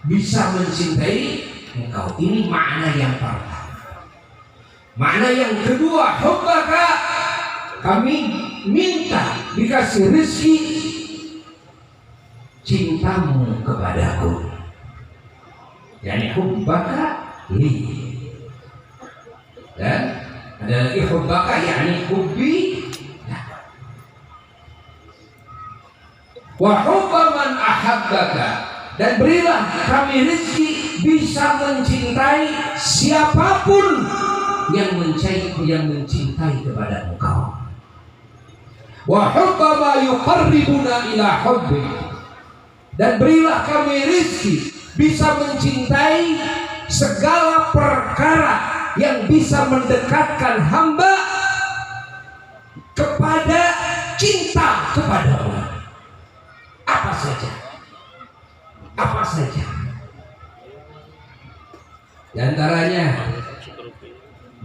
bisa mencintai engkau. Ini makna yang pertama. Makna yang kedua, hubbaka, kami minta dikasih rezeki cintamu kepadaku. Yani hubbaka li. Dan ada lagi hubbaka yani hubbi wa hubba man ahabbaka, dan berilah kami rezeki bisa mencintai siapapun yang mencintai kepada engkau. Wa hubba ma yuqarribuna ila hubbi, dan berilah kami rezeki bisa mencintai segala perkara yang bisa mendekatkan hamba kepada cinta kepada Allah. Apa saja, apa saja. Di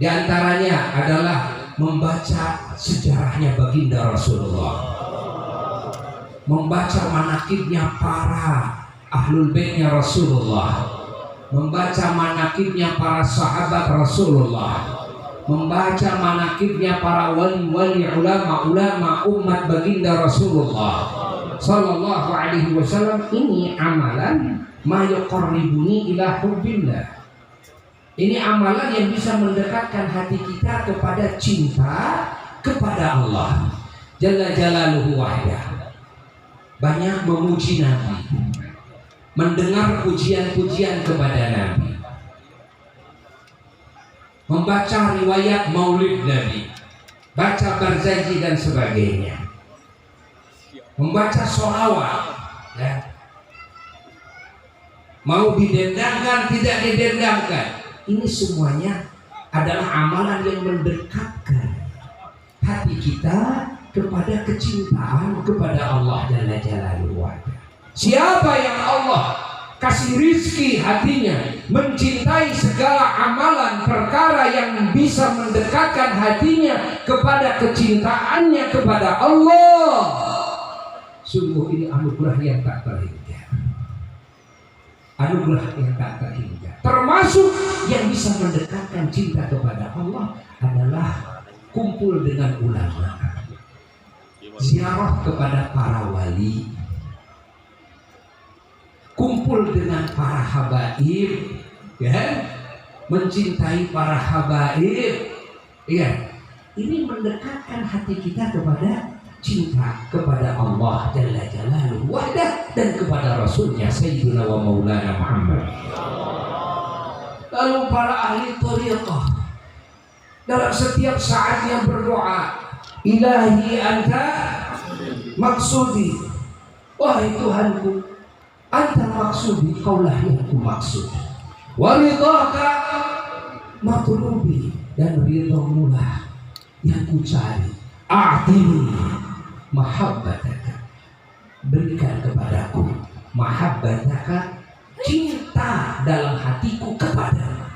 antaranya adalah membaca sejarahnya baginda Rasulullah, membaca manakibnya para ahlul baitnya Rasulullah, membaca manakibnya para sahabat Rasulullah, membaca manakibnya para wali-wali ulama-ulama umat baginda Rasulullah sallallahu alaihi wasallam. Ini amalan ma yuqarribuni ila hubbillah. Ini amalan yang bisa mendekatkan hati kita kepada cinta kepada Allah Jalla Jalaluhu wahdah. Banyak memuji Nabi, mendengar pujian-pujian kepada Nabi, membaca riwayat maulid Nabi, baca Barzanji dan sebagainya, membaca sholawat, ya. Mau didendangkan tidak didendangkan, ini semuanya adalah amalan yang mendekatkan hati kita kepada kecintaan kepada Allah Jalla Jalaluhu. Siapa yang Allah kasih rizki hatinya mencintai segala amalan perkara yang bisa mendekatkan hatinya kepada kecintaannya kepada Allah, sungguh ini anugerah yang tak terhingga. Anugerah yang tak terhingga. Termasuk yang bisa mendekatkan cinta kepada Allah adalah kumpul dengan ulama, ziarah kepada para wali, kumpul dengan para habaib, ya, mencintai para habaib, ya. Ini mendekatkan hati kita kepada cinta kepada Allah Jalla Jalaluhu wahdah dan kepada Rasulnya Sayyidina wa Maulana Muhammad. Lalu para ahli thariqah dalam setiap saatnya berdoa, Ilahi anta maksudi, wahai Tuhanku, anta maksudi, kaulah yang ku maksud, waridhaka matlubi, dan ridhamulah yang ku cari. A'tini mahabbataka, berikan kepadaku mahabbataka, cinta dalam hatiku kepadamu.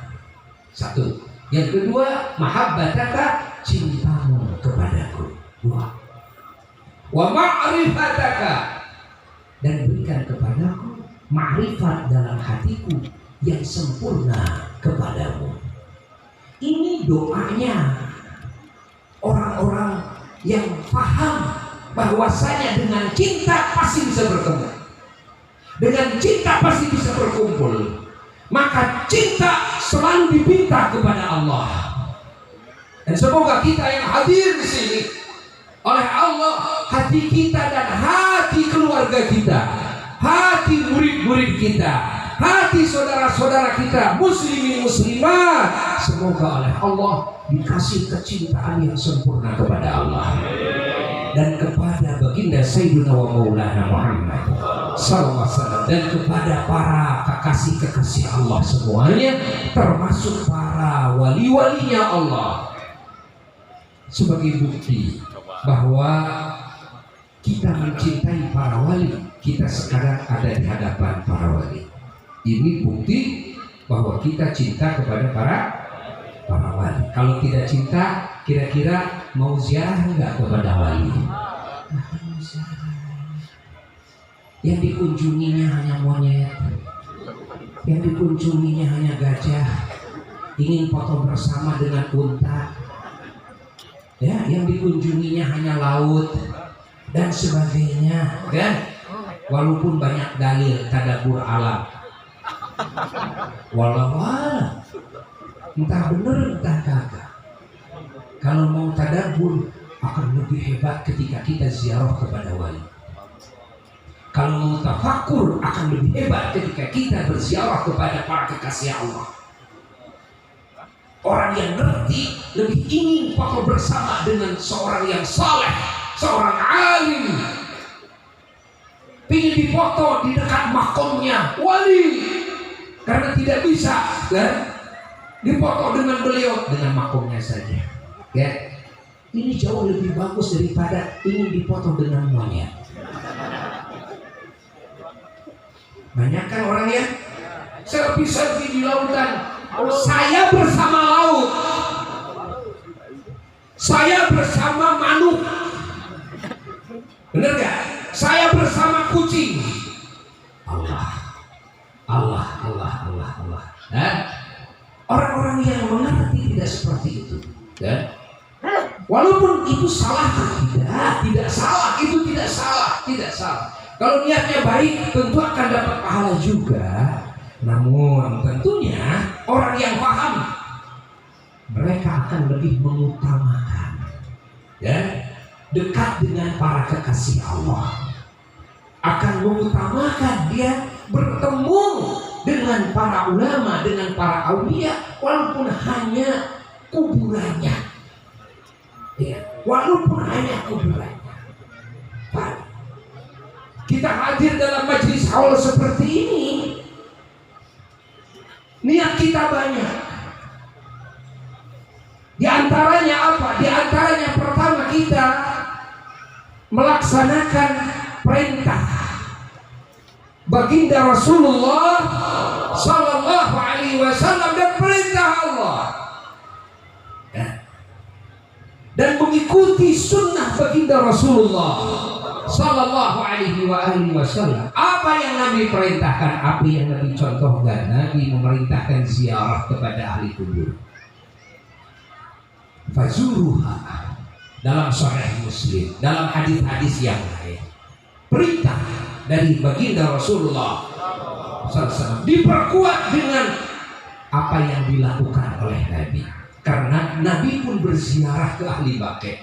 Satu. Yang kedua, mahabbataka, cintamu kepadaku. Dua. Wa ma'rifataka, dan berikan kepadaku ma'rifat dalam hatiku yang sempurna kepadamu. Ini doanya orang-orang yang paham bahwasanya dengan cinta pasti bisa bertemu, dengan cinta pasti bisa berkumpul. Maka cinta selalu dipinta kepada Allah. Dan semoga kita yang hadir di sini oleh Allah, hati kita dan hati keluarga kita, hati murid-murid kita, hati saudara-saudara kita muslimin muslimat, semoga oleh Allah dikasih kecintaan yang sempurna kepada Allah dan kepada baginda Sayyidina wa Maulana Muhammad sallallahu alaihi wasallam, dan kepada para kekasih-kekasih Allah semuanya, termasuk para wali-walinya Allah, sebagai bukti bahwa kita mencintai para wali. Kita sekarang ada di hadapan para wali. Ini bukti bahwa kita cinta kepada para wali. Kalau tidak cinta, kira-kira mau ziarah enggak kepada wali? Yang dikunjunginya hanya monyet, yang dikunjunginya hanya gajah, ingin foto bersama dengan unta, ya, yang dikunjunginya hanya laut dan sebagainya, kan? Walaupun banyak dalil tadabbur alam, wallahu a'lam, entah bener entah kagak. Kalau mau tadabbur akan lebih hebat ketika kita ziarah kepada wali. Kalau mau tafakur akan lebih hebat ketika kita berziarah kepada para kekasih Allah. Orang yang ngerti lebih ingin foto bersama dengan seorang yang saleh, seorang alim. Ingin difoto di dekat makomnya wali, karena tidak bisa kan difoto dengan beliau, dengan makomnya saja. Ya, ini jauh lebih bagus daripada ingin difoto dengan monyet. Banyak kan orang ya selfie di lautan. Saya bersama laut, saya bersama manuk, bener gak? Saya bersama kucing. Allah. Orang-orang yang mengerti tidak seperti itu, kan? Walaupun itu salah, tidak salah, itu tidak salah. Kalau niatnya baik, tentu akan dapat pahala juga. Namun tentunya orang yang paham, mereka akan lebih mengutamakan, ya, dekat dengan para kekasih Allah, akan mengutamakan dia bertemu dengan para ulama, dengan para aulia, walaupun hanya kuburannya, ya, walaupun hanya kuburannya. Kita hadir dalam majelis haul seperti ini, niat kita banyak. Di antaranya apa? Di antaranya pertama kita melaksanakan perintah baginda Rasulullah Sallallahu Alaihi Wasallam dan perintah Allah, dan mengikuti sunnah baginda Rasulullah Sallallahu Alaihi Wasallam. Apa yang Nabi perintahkan, apa yang Nabi contohkan? Nabi memerintahkan ziarah kepada ahli kubur. Fazuruha, dalam Sahih Muslim, dalam hadis-hadis yang lain, perintah dari baginda Rasulullah SAW diperkuat dengan apa yang dilakukan oleh Nabi. Karena Nabi pun berziarah ke ahli Baqi',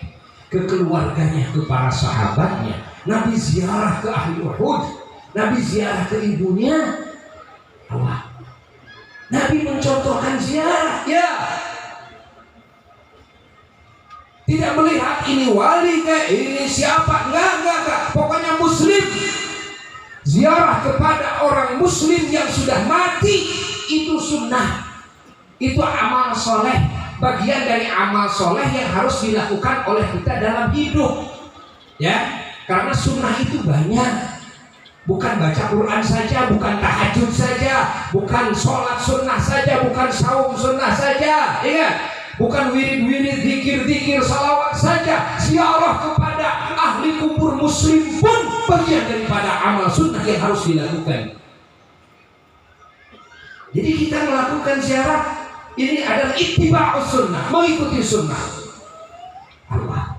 ke keluarganya, ke para sahabatnya. Nabi ziarah ke ahli Uhud, Nabi ziarah ke ibunya. Allah. Nabi mencontohkan ziarah, ya. Tidak melihat ini wali ke, ini siapa, enggak. Pokoknya muslim. Ziarah kepada orang muslim yang sudah mati itu sunnah. Itu amal soleh, bagian dari amal soleh yang harus dilakukan oleh kita dalam hidup, ya. Karena sunnah itu banyak, bukan baca Quran saja, bukan tahajud saja, bukan sholat sunnah saja, bukan saum sunnah saja, ingat, bukan wirid-wirid, zikir-zikir, salawat saja. Ziarah kepada ahli kubur muslim pun bagian daripada amal sunnah yang harus dilakukan. Jadi kita melakukan ziarah ini adalah ittiba'us sunnah, mengikuti sunnah Allah.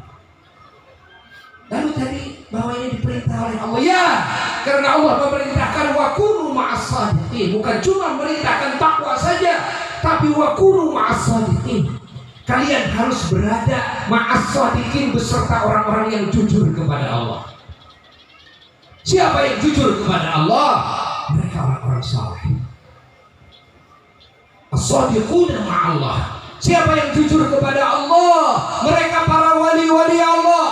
Lalu tadi bahwa ini diperintah oleh Allah, ya, karena Allah memerintahkan wa kunu ma'as shadiqin, bukan cuma memerintahkan takwa saja, tapi wa kunu ma'as shadiqin. Kalian harus berada ma'as shadiqin, beserta orang-orang yang jujur kepada Allah. Siapa yang jujur kepada Allah? Mereka orang-orang saleh. As-shadiquna ma'allah. Siapa yang jujur kepada Allah? Mereka para wali-wali Allah,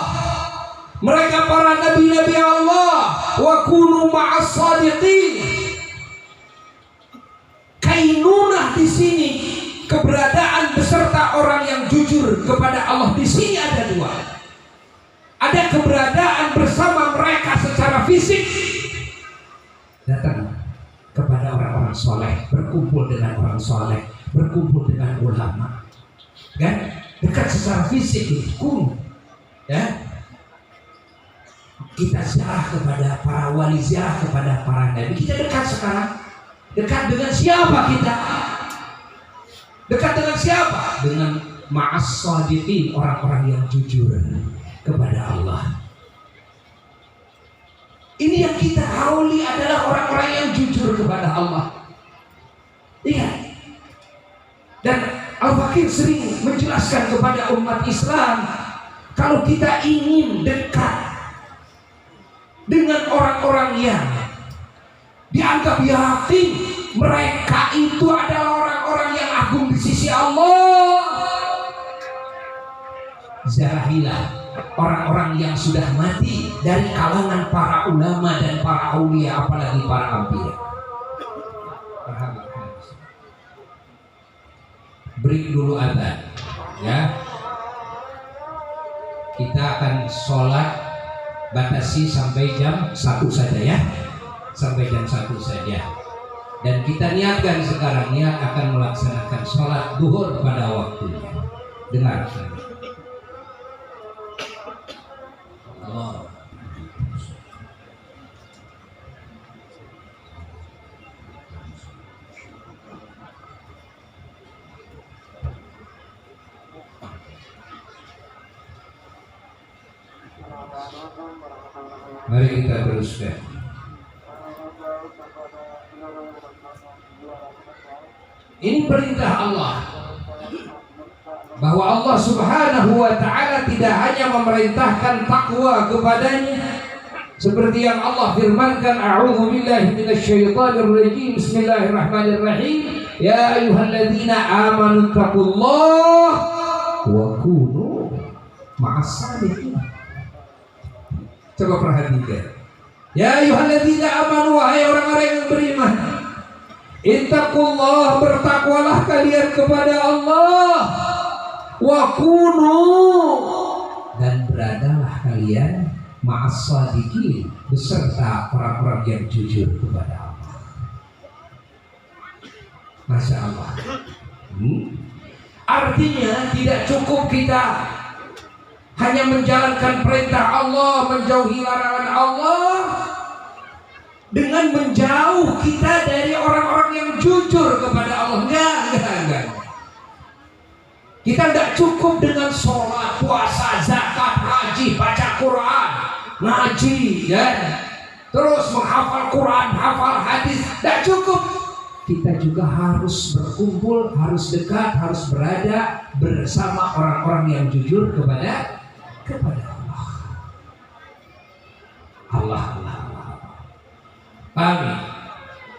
mereka para nabi-nabi Allah. Wa kunu ma'as shadiqin. Kainunah di sini, keberadaan beserta orang yang jujur kepada Allah di sini ada dua. Ada keberadaan bersama mereka secara fisik, datang kepada orang-orang soleh, berkumpul dengan orang soleh, berkumpul dengan ulama, kan? Dekat secara fisik itu, ya. Kita ziarah kepada para wali, ziarah kepada para nabi, kita dekat sekarang. Dekat dengan siapa kita? Dekat dengan siapa? Dengan ma'as shadiqin, orang-orang yang jujur kepada Allah. Ini yang kita hauli adalah orang-orang yang jujur kepada Allah. Iya. Dan Al-Fakir sering menjelaskan kepada umat Islam, kalau kita ingin dekat dengan orang-orang yang dianggap yakin mereka itu adalah orang-orang yang agung di sisi Allah, zarahilah orang-orang yang sudah mati dari kalangan para ulama dan para aulia, apalagi para anbiya. Break dulu adzan, ya. Kita akan sholat batasi sampai jam 1 saja, ya. Sampai jam 1 saja. Dan kita niatkan sekarang niat akan melaksanakan sholat duhur pada waktunya. Dengarkan. Allah. Mari kita teruskan. Ini perintah Allah, bahwa Allah Subhanahu wa ta'ala tidak hanya memerintahkan takwa kepadanya, seperti yang Allah firmankan, a'udzu billahi minasyaitonir rajim, bismillahirrahmanirrahim, ya ayyuhalladzina amanu taqullaha wa kunu ma'as shadiqin. Coba perhatikan. Ya ayyuhalladzina amanu, wahai orang-orang yang beriman, ittaqullah, bertakwalah kalian kepada Allah, wa kunu, dan beradalah kalian ma'as shadiqin, beserta orang-orang yang jujur kepada Allah. Masya Allah. Artinya tidak cukup kita hanya menjalankan perintah Allah, menjauhi larangan Allah, dengan menjauh kita dari orang-orang yang jujur kepada Allah. Enggak. Kita tidak cukup dengan sholat, puasa, zakat, haji, baca Quran, ngaji, ya, terus menghafal Quran, hafal hadis. Tidak cukup. Kita juga harus berkumpul, harus dekat, harus berada bersama orang-orang yang jujur kepada Allah. Allah. Amin.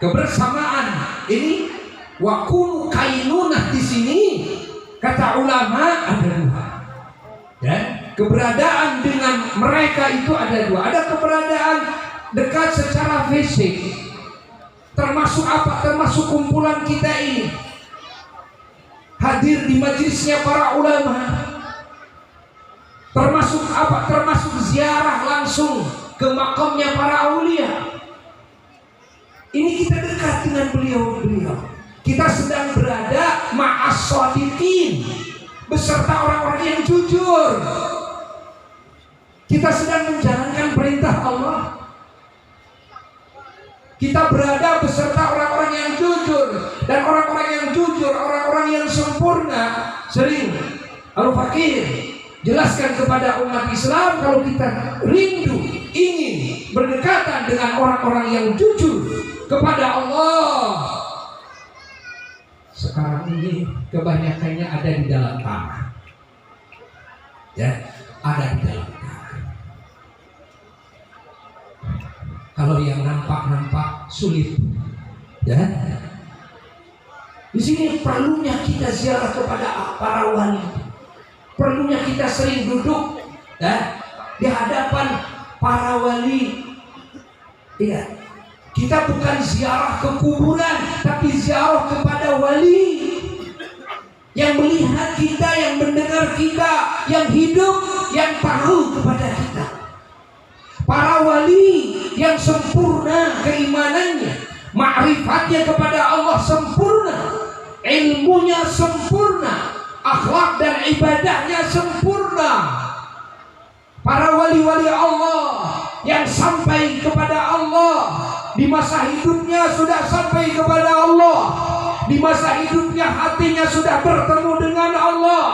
Kebersamaan ini wakunu kainunah di sini kata ulama ada dua. Dan keberadaan dengan mereka itu ada dua. Ada keberadaan dekat secara fisik. Termasuk apa? Termasuk kumpulan kita ini. Hadir di majelisnya para ulama. Termasuk apa? Termasuk ziarah langsung ke makamnya para aulia. Ini kita dekat dengan beliau-beliau. Kita sedang berada ma'as shadiqin, beserta orang-orang yang jujur. Kita sedang menjalankan perintah Allah. Kita berada beserta orang-orang yang jujur. Dan orang-orang yang jujur, orang-orang yang sempurna, sering Al-Fakir jelaskan kepada umat Islam, kalau kita rindu, ingin berdekatan dengan orang-orang yang jujur kepada Allah, sekarang ini kebanyakannya ada di dalam tanah, ya, ada di dalam tanah. Kalau yang nampak sulit, ya. Di sini perlunya kita ziarah kepada para wali. Perlunya kita sering duduk, ya, di hadapan para wali. Iya, kita bukan ziarah ke kuburan, tapi ziarah kepada wali yang melihat kita, yang mendengar kita, yang hidup, yang tahu kepada kita. Para wali yang sempurna keimanannya, ma'rifatnya kepada Allah sempurna, ilmunya sempurna, akhlak dan ibadahnya sempurna. Para wali-wali Allah yang sampai kepada Allah di masa hidupnya sudah sampai kepada masa hidupnya hatinya sudah bertemu dengan Allah,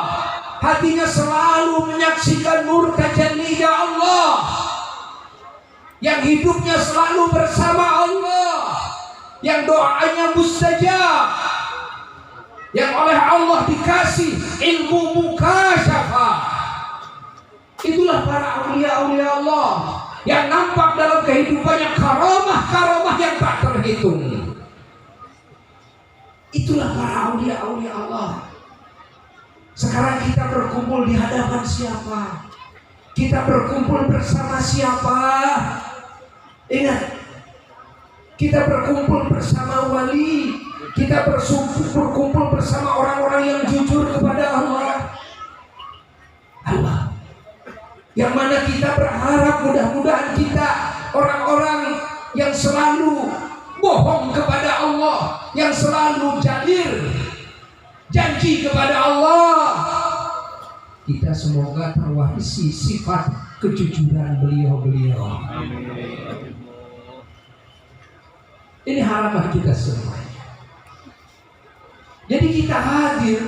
hatinya selalu menyaksikan nur tajalliyah Allah, yang hidupnya selalu bersama Allah, yang doanya mustajab, yang oleh Allah dikasih ilmu mukasyafah. Itulah para aulia-aulia Allah yang nampak dalam kehidupannya karamah-karamah yang tak terhitung. Itulah para aulia-aulia Allah. Sekarang kita berkumpul di hadapan siapa? Kita berkumpul bersama siapa? Ingat, kita berkumpul bersama wali, kita berkumpul bersama orang-orang yang jujur kepada Allah. Allah, yang mana kita berharap mudah-mudahan kita orang-orang yang selalu bohong kepada Allah, yang selalu jadir janji kepada Allah. Kita semoga terwarisi sifat kejujuran beliau-beliau. Ini harapan kita semuanya. Jadi kita hadir,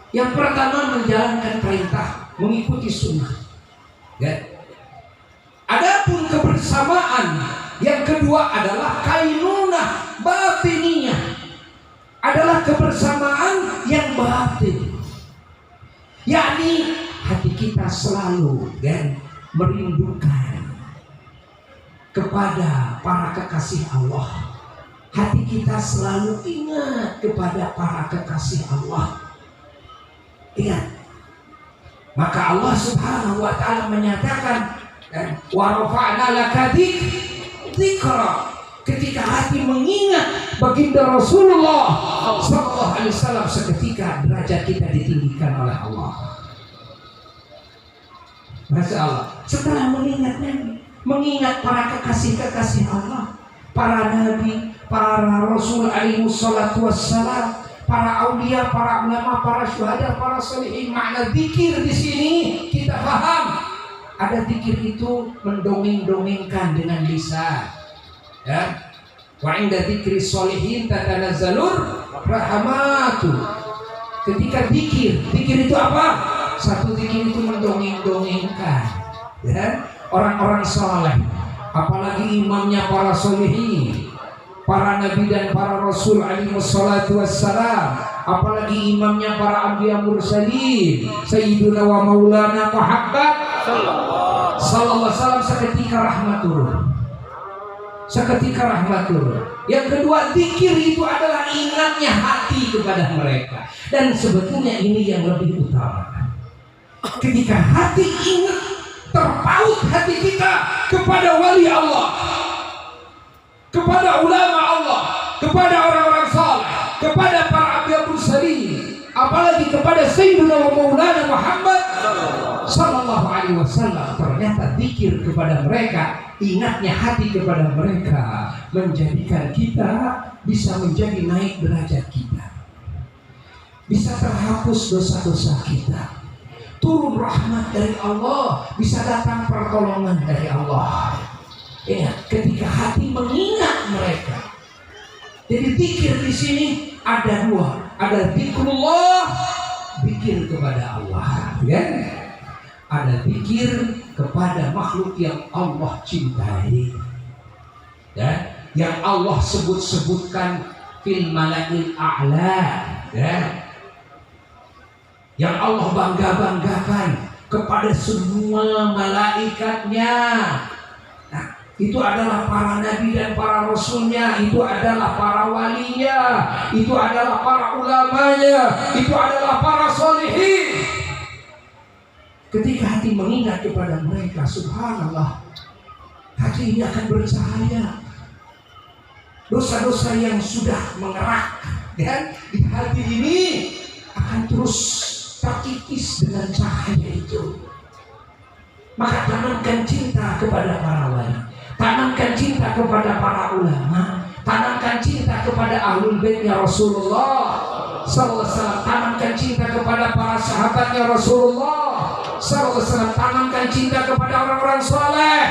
yang pertama menjalankan perintah, mengikuti sunnah. Ya. Adapun kebersamaan, yang kedua adalah kainunah batiniyah, adalah kebersamaan yang batin, yakni hati kita selalu merindukan kepada para kekasih Allah. Hati kita selalu ingat kepada para kekasih Allah. Ingat, maka Allah Subhanahu wa ta'ala menyatakan, wa rafa'na laka dzikra, ketika hati mengingat baginda Rasulullah sallallahu alaihi wasallam, seketika derajat kita ditinggikan oleh Allah. Masya Allah. Setelah mengingat Nabi, mengingat para kekasih-kekasih Allah, para nabi, para rasul alaihi salatu wassalam, para aulia, para ulama, para syuhada, para sholihin. Makna zikir di sini kita paham. Ada zikir itu mendongeng-dongengkan dengan lisan. Ya. Wa inda dzikri sholihin tatanazzalur rahmatu. Ketika zikir itu apa? Satu zikir itu mendongeng-dongengkan. Ya. Orang-orang saleh, apalagi imamnya para sholihin, para nabi dan para rasul alaihi wassalatu wassalam, apalagi imamnya para anbiya mursalin, sayyiduna wa maulana Muhammad sallallahu alaihi wasallam, seketika rahmat turun. Seketika rahmat turun. Yang kedua, zikir itu adalah ingatnya hati kepada mereka. Dan sebetulnya ini yang lebih utama. Ketika hati ingat, terpaut hati kita kepada wali Allah, kepada ulama Allah, kepada orang-orang saleh, kepada para anbiya mursalin, apalagi kepada sayyidina wa maulana Muhammad sallallahu alaihi wasallam. Ternyata zikir kepada mereka, ingatnya hati kepada mereka, menjadikan kita bisa menjadi naik derajat kita, bisa terhapus dosa-dosa kita, turun rahmat dari Allah, bisa datang pertolongan dari Allah. Ya, ketika hati mengingat mereka. Jadi zikir di sini ada dua, ada zikrullah, zikir kepada Allah, ya. Ada zikir kepada makhluk yang Allah cintai, ya, yang Allah sebut-sebutkan fil malail a'la, ya, yang Allah bangga-banggakan kepada semua malaikatnya. Nah, itu adalah para nabi dan para rasulnya, itu adalah para walinya, itu adalah para ulamanya, itu adalah para sholihin. Ketika hati mengingat kepada mereka, subhanallah, hati ini akan bercahaya. Dosa-dosa yang sudah mengerak dan di hati ini akan terus terkikis dengan cahaya itu. Maka tanamkan cinta kepada para wali, tanamkan cinta kepada para ulama, tanamkan cinta kepada ahlul baitnya Rasulullah sallallahu alaihi wasallam, tanamkan cinta kepada para sahabatnya Rasulullah sallallahu alaihi wasallam, tanamkan cinta kepada orang-orang saleh.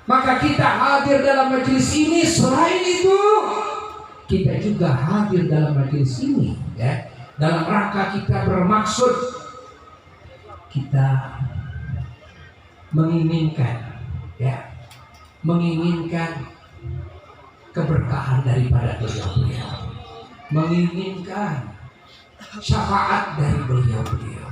Maka kita hadir dalam majelis ini, selain itu kita juga hadir dalam majelis ini, ya, dalam rangka kita bermaksud kita menginginkan, ya, menginginkan keberkahan daripada beliau-beliau, menginginkan syafaat dari beliau-beliau,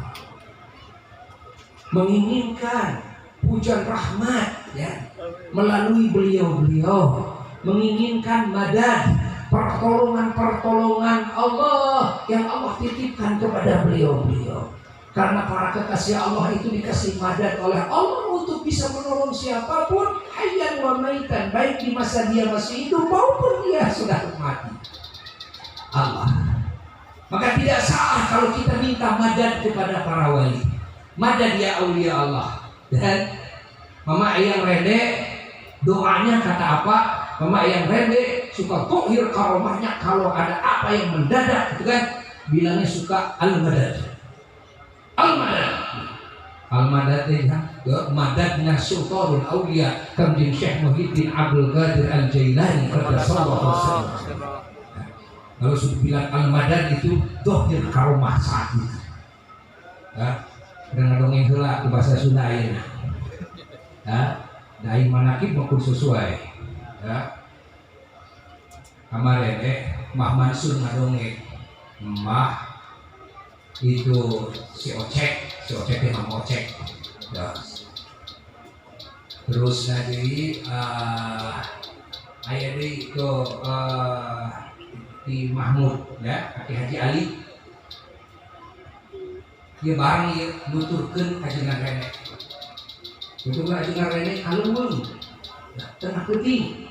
menginginkan hujan rahmat, ya, melalui beliau-beliau, menginginkan madad, pertolongan Allah yang Allah titipkan kepada beliau-beliau. Karena para kekasih Allah itu dikasih madad oleh Allah untuk bisa menolong siapapun, hayyan wa maitan, baik di masa dia masih hidup maupun dia sudah mati. Allah. Maka tidak salah kalau kita minta madad kepada para wali. Madad ya aulia Allah. Dan Mama Eyang Rende doanya kata apa? Mama Eyang Rende suka tohir karomahnya kalau ada apa yang mendadak, gitu kan? Bilangnya suka al-madad. Al-madad. Al-madad ya, madadnya Sultanul Aulia Kanjeng Syekh Muhyiddin Abdul Qadir Al-Jailani radhiyallahu anhu. Kalau sudah bilang al-madad itu tohir karomah saat itu. Ya, dengan dongeng heula ke bahasa Sunda ayeuna. Ya, dai manakib maupun sesuai. Ya. Kemarin Mah Mansur ngadongeng, Mah itu si Ocek itu Mang Ocek. Ya. Terus nanti aya deui itu di Mahmud, ya, Kaki Haji Ali. Dia bareng ieu nuturkeun ajengan rene. Nuturkeun ajengan rene kaleuweung. Tengah peuting.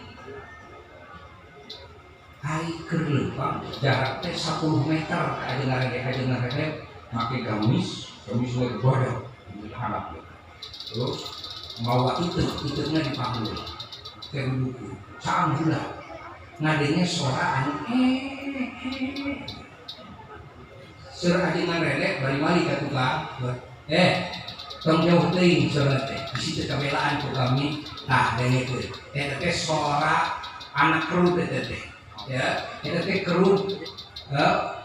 Hai kerleumpang jarak teh 10 meter ka ajengan rene make gamis we bodog diharap. Terus mawa iteunya dipanggul. Teh buku. Caang heula. Ngadenge suara anu Seur ajengan rene bari mali ka tukang. Tong jauh teuing suara teh. Bisi teh kabelaan ku kami. Tah dengekeun. Eta teh suara anak kerut teh. Ya, eta teh kerut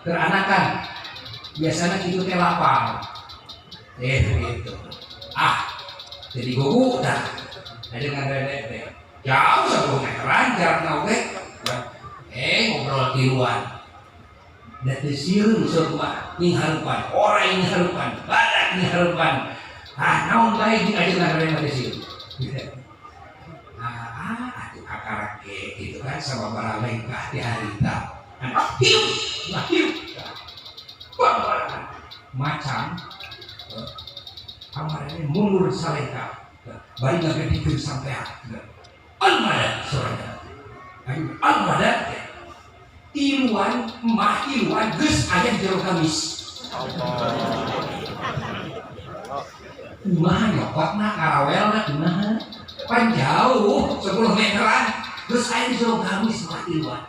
keranakan. Biasana kitu teh lapar. Gitu. Jadi gugu dah. Ajengan rene teh. Jauh 10 meteran jarakna oge. Ngobrol tiluan. Da teu sieun sok nghareupan, ora nghareupan, badak nghareupan. Naon bae di ajengan rene teh sieun. Atuh akarak ge gitu kan sababaraha lengkah di harita. Hiup. Macan kamarnya mundur salengkah. Bari ngagedikeun sampean. Al-madad surga. Al-madad iluan geus aya jero gamis. Kumaha nyokotna karawelna kumaha? Pan jauh 10 meteran geus aya jero gamis mah iluan.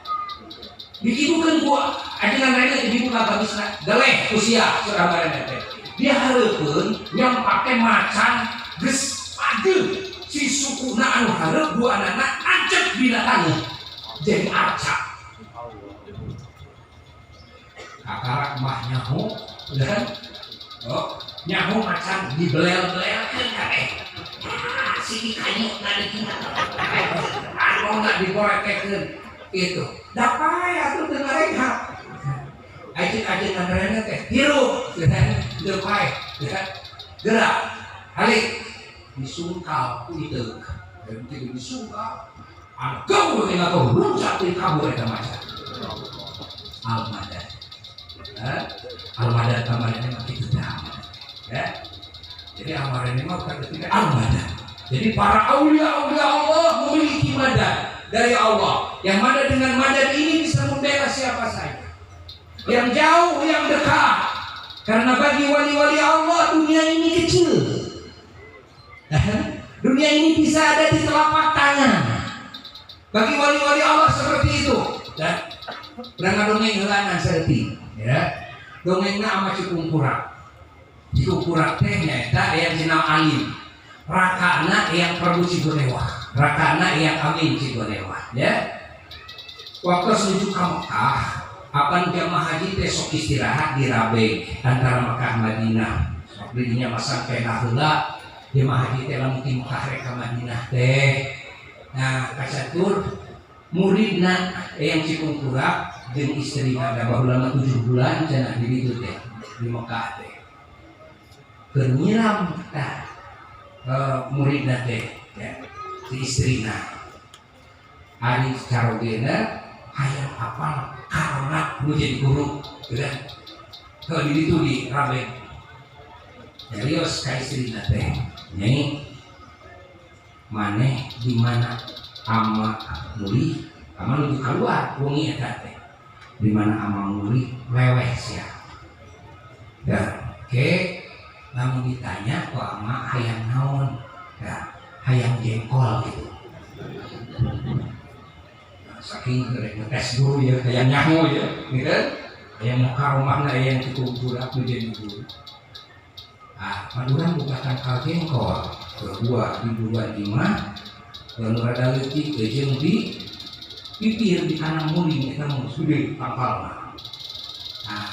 Dikibukeun ku ajengan rene dibuka gamisna. Galeh usia surabaya teh. Dia hareupeun yang pake macan geus pageuh. Si sukuna anu hareup dua anakna ancep binatangnya jadi acak. Akarak mah nyaho dan nyaho macan dibelel-belelkeun kabeh. Sini kayu ngadegina. Anu nak digorekekeun itu. Da pae atuh teu ngarehat. Ajeun-ajeun rene teh hirup teu pae. Gerak. Halik disungkal ku iteuk. Dan kitu disungkal. Angkau tinggal kau loncat di kabur eta macan. Al-madad. Al-madad kamarnya mah kitu tah. Ya. Jadi amaran ini mah bukan ketika al-madad. Jadi para aulia Allah memiliki madad dari Allah. Yang mana dengan madad ini bisa membela siapa saja. Yang jauh, yang dekat. Karena bagi wali-wali Allah dunia ini kecil. Dunia ini bisa ada di telapak tangan. Bagi wali-wali Allah seperti itu. Dan berangkat dongeng helanan seperti, ya. Dongengna sama Cikungkurak. Cikungkurak teh nyata yang jenal alim. Rakana yang Prabu Cigonewah. Rakana yang Amin Cigonewah, ya. waktu menuju ke Mekah apan jamaah haji teh sok istirahat di Rabe antara Mekah Madinah. Dirinya masa kena heula jamaah haji teh lamun ti Mekah rek ka Madinah teh. Nah, kacatur muridna yang cikungkura jeung istrina da baheula 7 bulan cenah di ditu teh di Mekah teh. Keur nyiram tah muridna teh ya, si istrina. Ari carogena hayang apal karena nu jadi guru gitu. Kalau di ditu di Rabe. Jarios ka istrina teh. Nyai maneh di mana ama muli ama nu keluar wengi eta teh di mana ama muli leweh sia dan ke lamun ditanya ku ama hayang naon ya hayang jengkol gitu saking ngetes dulu ya hayang nyaho ya gitu hayang mau karomahna hayang cukup budak nu jadi guru maduran bukakan kal jengkol kedua di dua lima dan rada leutik jeung di pipir di kanan muling eta mah sude pangkalna. Nah,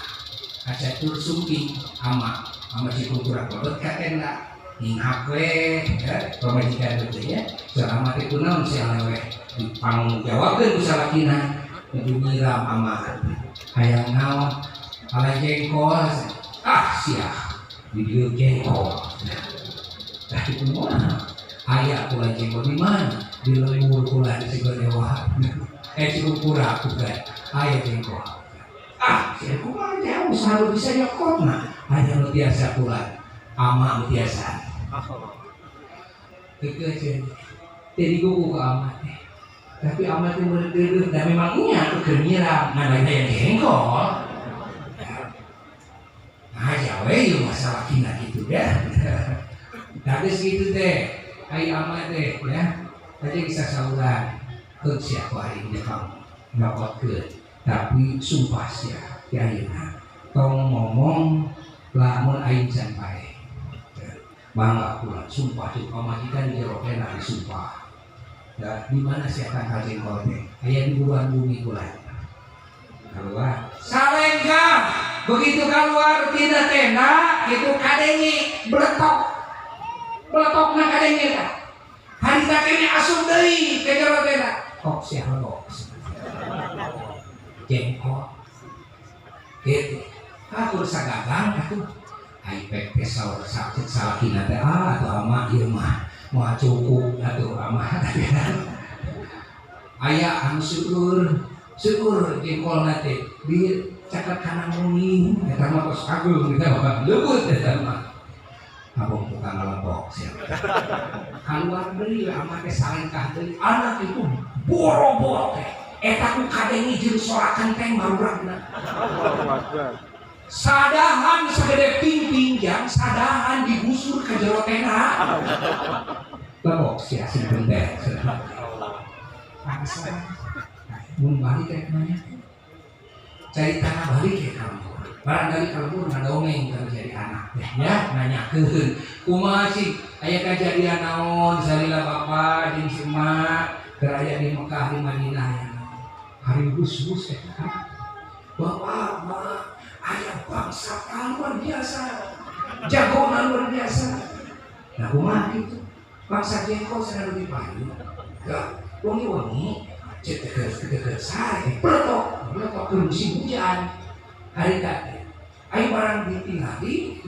kacatur sumpi ama cikungkura kolot ka tenda ninghak we ya pamajikan teh ya selama teh kunaon sia lewe dipang jawabkeun ku salakina kudu nyiram ama hayang naon ala jengkol sia di dieu jengkol. Nah, itu mana? Ayah pula jengkol di mana? Di lembur pula di Sigodewa. Cikungkura aku kan. Ayah jengkol. Saya kumah jauh selalu bisa nyokot nah. Ayah lu biasa pula. Ama lu biasa. Itu aja. Jadi gue ke ama teh. Tapi ama teh berdua dan memangnya aku kenyiram. Namanya yang jengkol. Nah, jawa yuk masalah kina gitu ya. Tapi segitu teh, ai ama teh ya, aja bisa saulan, keur sia ku hari ini kamu ngapotkeun, tapi sumpah sia ti ayeuna, tong ngomong lamun aing sampai, bangga pula sumpah tu pamajikan di jero kena disumpah, ya di mana sia kan kajengkol teh, aya di bulan bumi pula, keluar, salengka, begitu keluar tidak tenda, itu kadengi beletok. Beletokna kadenge tah. Harita kene asup deui ke jero tenda. Kok sia box. Jengkol. Gitu. Aku sagagang atuh. Ai pek pesau sakit salakina teh atuh ama ieu mah moal cukup atuh ama. Aya anu syukur jengkolna teh di caket kana muning eta mah tos agung kita mah leuweut eta mah. Abang tukang ngelempok siapa? Keluar beli amat salengkah deui anak itu boro-boro teh. Eta ku kadengi jeung sorakan teh maruragna. Sadahan sagede pingping jang sadahan digusur ka jero tenda. Lempok sia simpen teh. Paksa. Mun balik teh nanya. Cari tanah balik ya kamu. Barangkali kalau ngadongeng kalau jadi anak ya nanyakeun kumaha sih aya kajadian naon salila bapak jeung si emak keur aya di Mekah di Madinah ya hari bus-bus eta bapak mah aya bangsa luar biasa jagoan luar biasa nah kumaha kitu bangsa jengkol sana lebih payu ya wangi-wangi cek teker sare peletok keur musim hujan hari tadi ayo barang ditinggali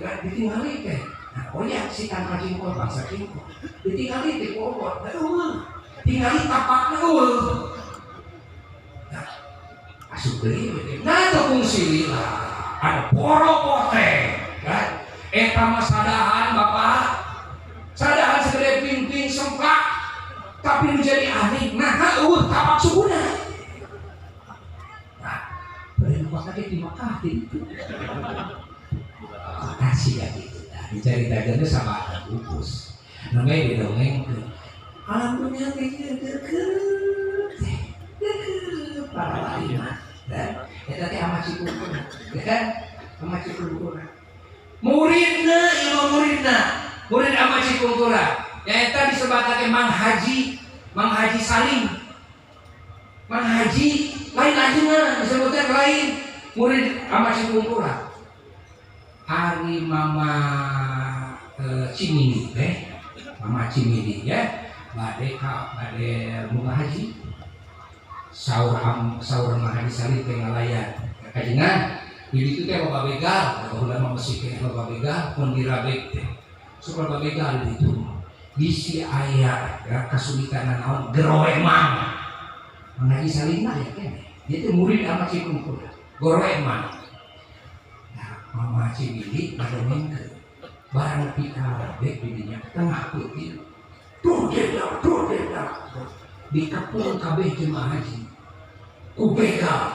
teh. Nah, ya si tanpa jengkol bangsa jengkol. Ditinggali teh bobot, tinggali tapakna Nah, asup deui we. Nah, teu fungsi lila. Ada poro teh, kan? Eta mah sadahan Bapak. Sadahan segede ping-ping sempak tapi menjadi aneh. Nah, tapak subuhna. Bakal di Mekah itu, kasih ya gitu. Dicari dagannya sama ada bungkus. Namanya didongeng ke alam dunia deket, para lima. Dan kita teh amat cikungkura, ya kan? Amat cikungkura. Murid amat cikungkura. Ya eta disebatake Mang Haji Salim. Mang Haji disebutnya lain murid sama si kumpulan. Hari Mama Cimini Mama Cimini ya, bade bunga haji sahur haji salih teh ngalayan kajian di itu teh loba begal, ulama masih teh loba begal pun dirabek teh suka loba begal di itu bisi aya ya, kesulitan naon geroemang mengaji salih mah ya kan dia teh murid sama si kumpulan geroemang. Mama Cimini pada minggu barang pika bek didinya tengah putih tuh dia di kepung kabeh jemaah haji ku begal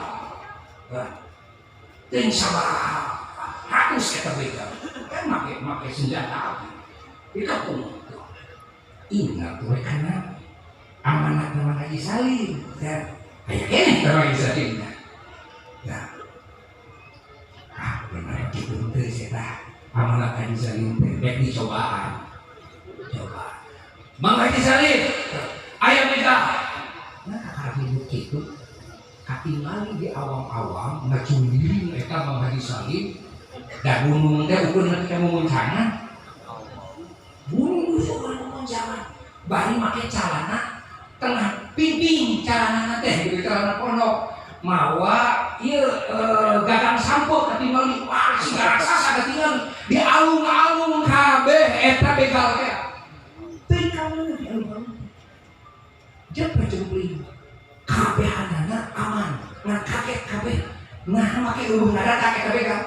ting sabar harus kita begal kan make senjata api di kepung ingat tuh karena amanat nama haji salih dan kayak gini nama haji salih ya benar gitu teh saya amanat haji salih teh dicobaan Mang Haji Salih ayam begal nah kakak hidup itu katingali di awam-awam ngacundiri mereka Mang Haji Salih dan gunung teh ukur nanti kamu muncana gunung jangan bari make calana tengah pimping calana teh di calana pondok mawa ieu gagang sampo katingali wah si raksasa katingali di alung-alung kabeh eta begal teh jempling kabeh anana aman ngan kakek kabeh nah make ulung nada kakek kabeh kan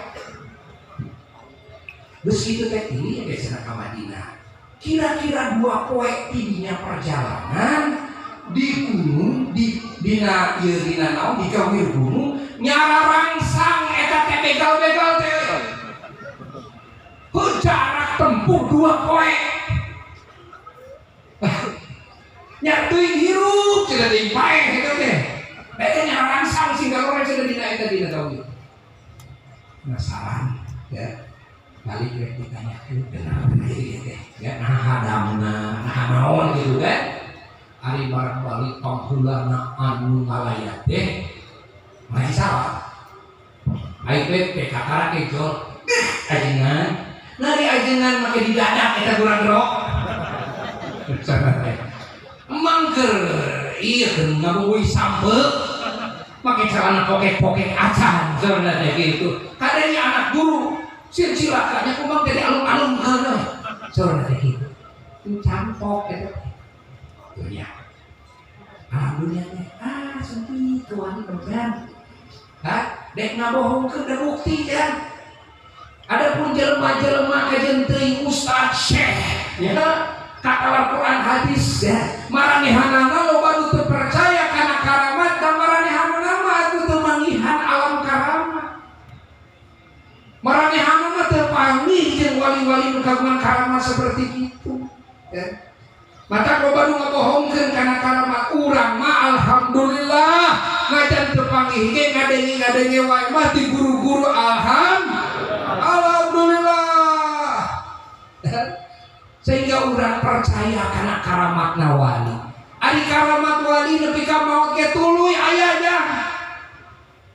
geus kitu teh ini biasana ka Madinah kira-kira 2 poe tidinya perjalanan di gunung dina naon di kawir gunung nyararangsang eta teh begal-begal teh jarak tempuh 2 poe nyatuin hirup sudah dipaeh gitu deh mereka nyarangsang sehingga orang sudah dinaik tadi tahu penasaran ya balik ya ditanya kenapa gitu ya nah hadamna nah naon gitu kan hari barang balik panghulana anu ngalayat deh masih salah aibet kakara kejol ajengan nari ajengan make didadak kita kurang gerok mangker iya kan ngabubuy sampe pakai celana pokek-pokek acan sebenarnya gitu kadangnya anak guru silakanya kumang jadi alung-alung kada sebenarnya gitu itu campok gitu dunia alhamdulillah sempit tuan kerjaan dek ngabohong ke bukti kan adapun jelema-jelema kajian teuing ustaz syekh ya kata Al-Quran hadis ya maranehanana lo baru terpercaya karena karamat dan maranehanana mah itu temangihan alam karamat maranehanana terpanggih jeung wali-wali kagungan karamat seperti itu ya maka lo baru ngabohongkeun karena karamat urang mah alhamdulillah ngajan terpanggih ge ngadenge wae mah di guru-guru alhamdulillah sehingga urang percaya karena karamat wali. Ari karamat wali nepi ka maot ge tuluy ayahnya.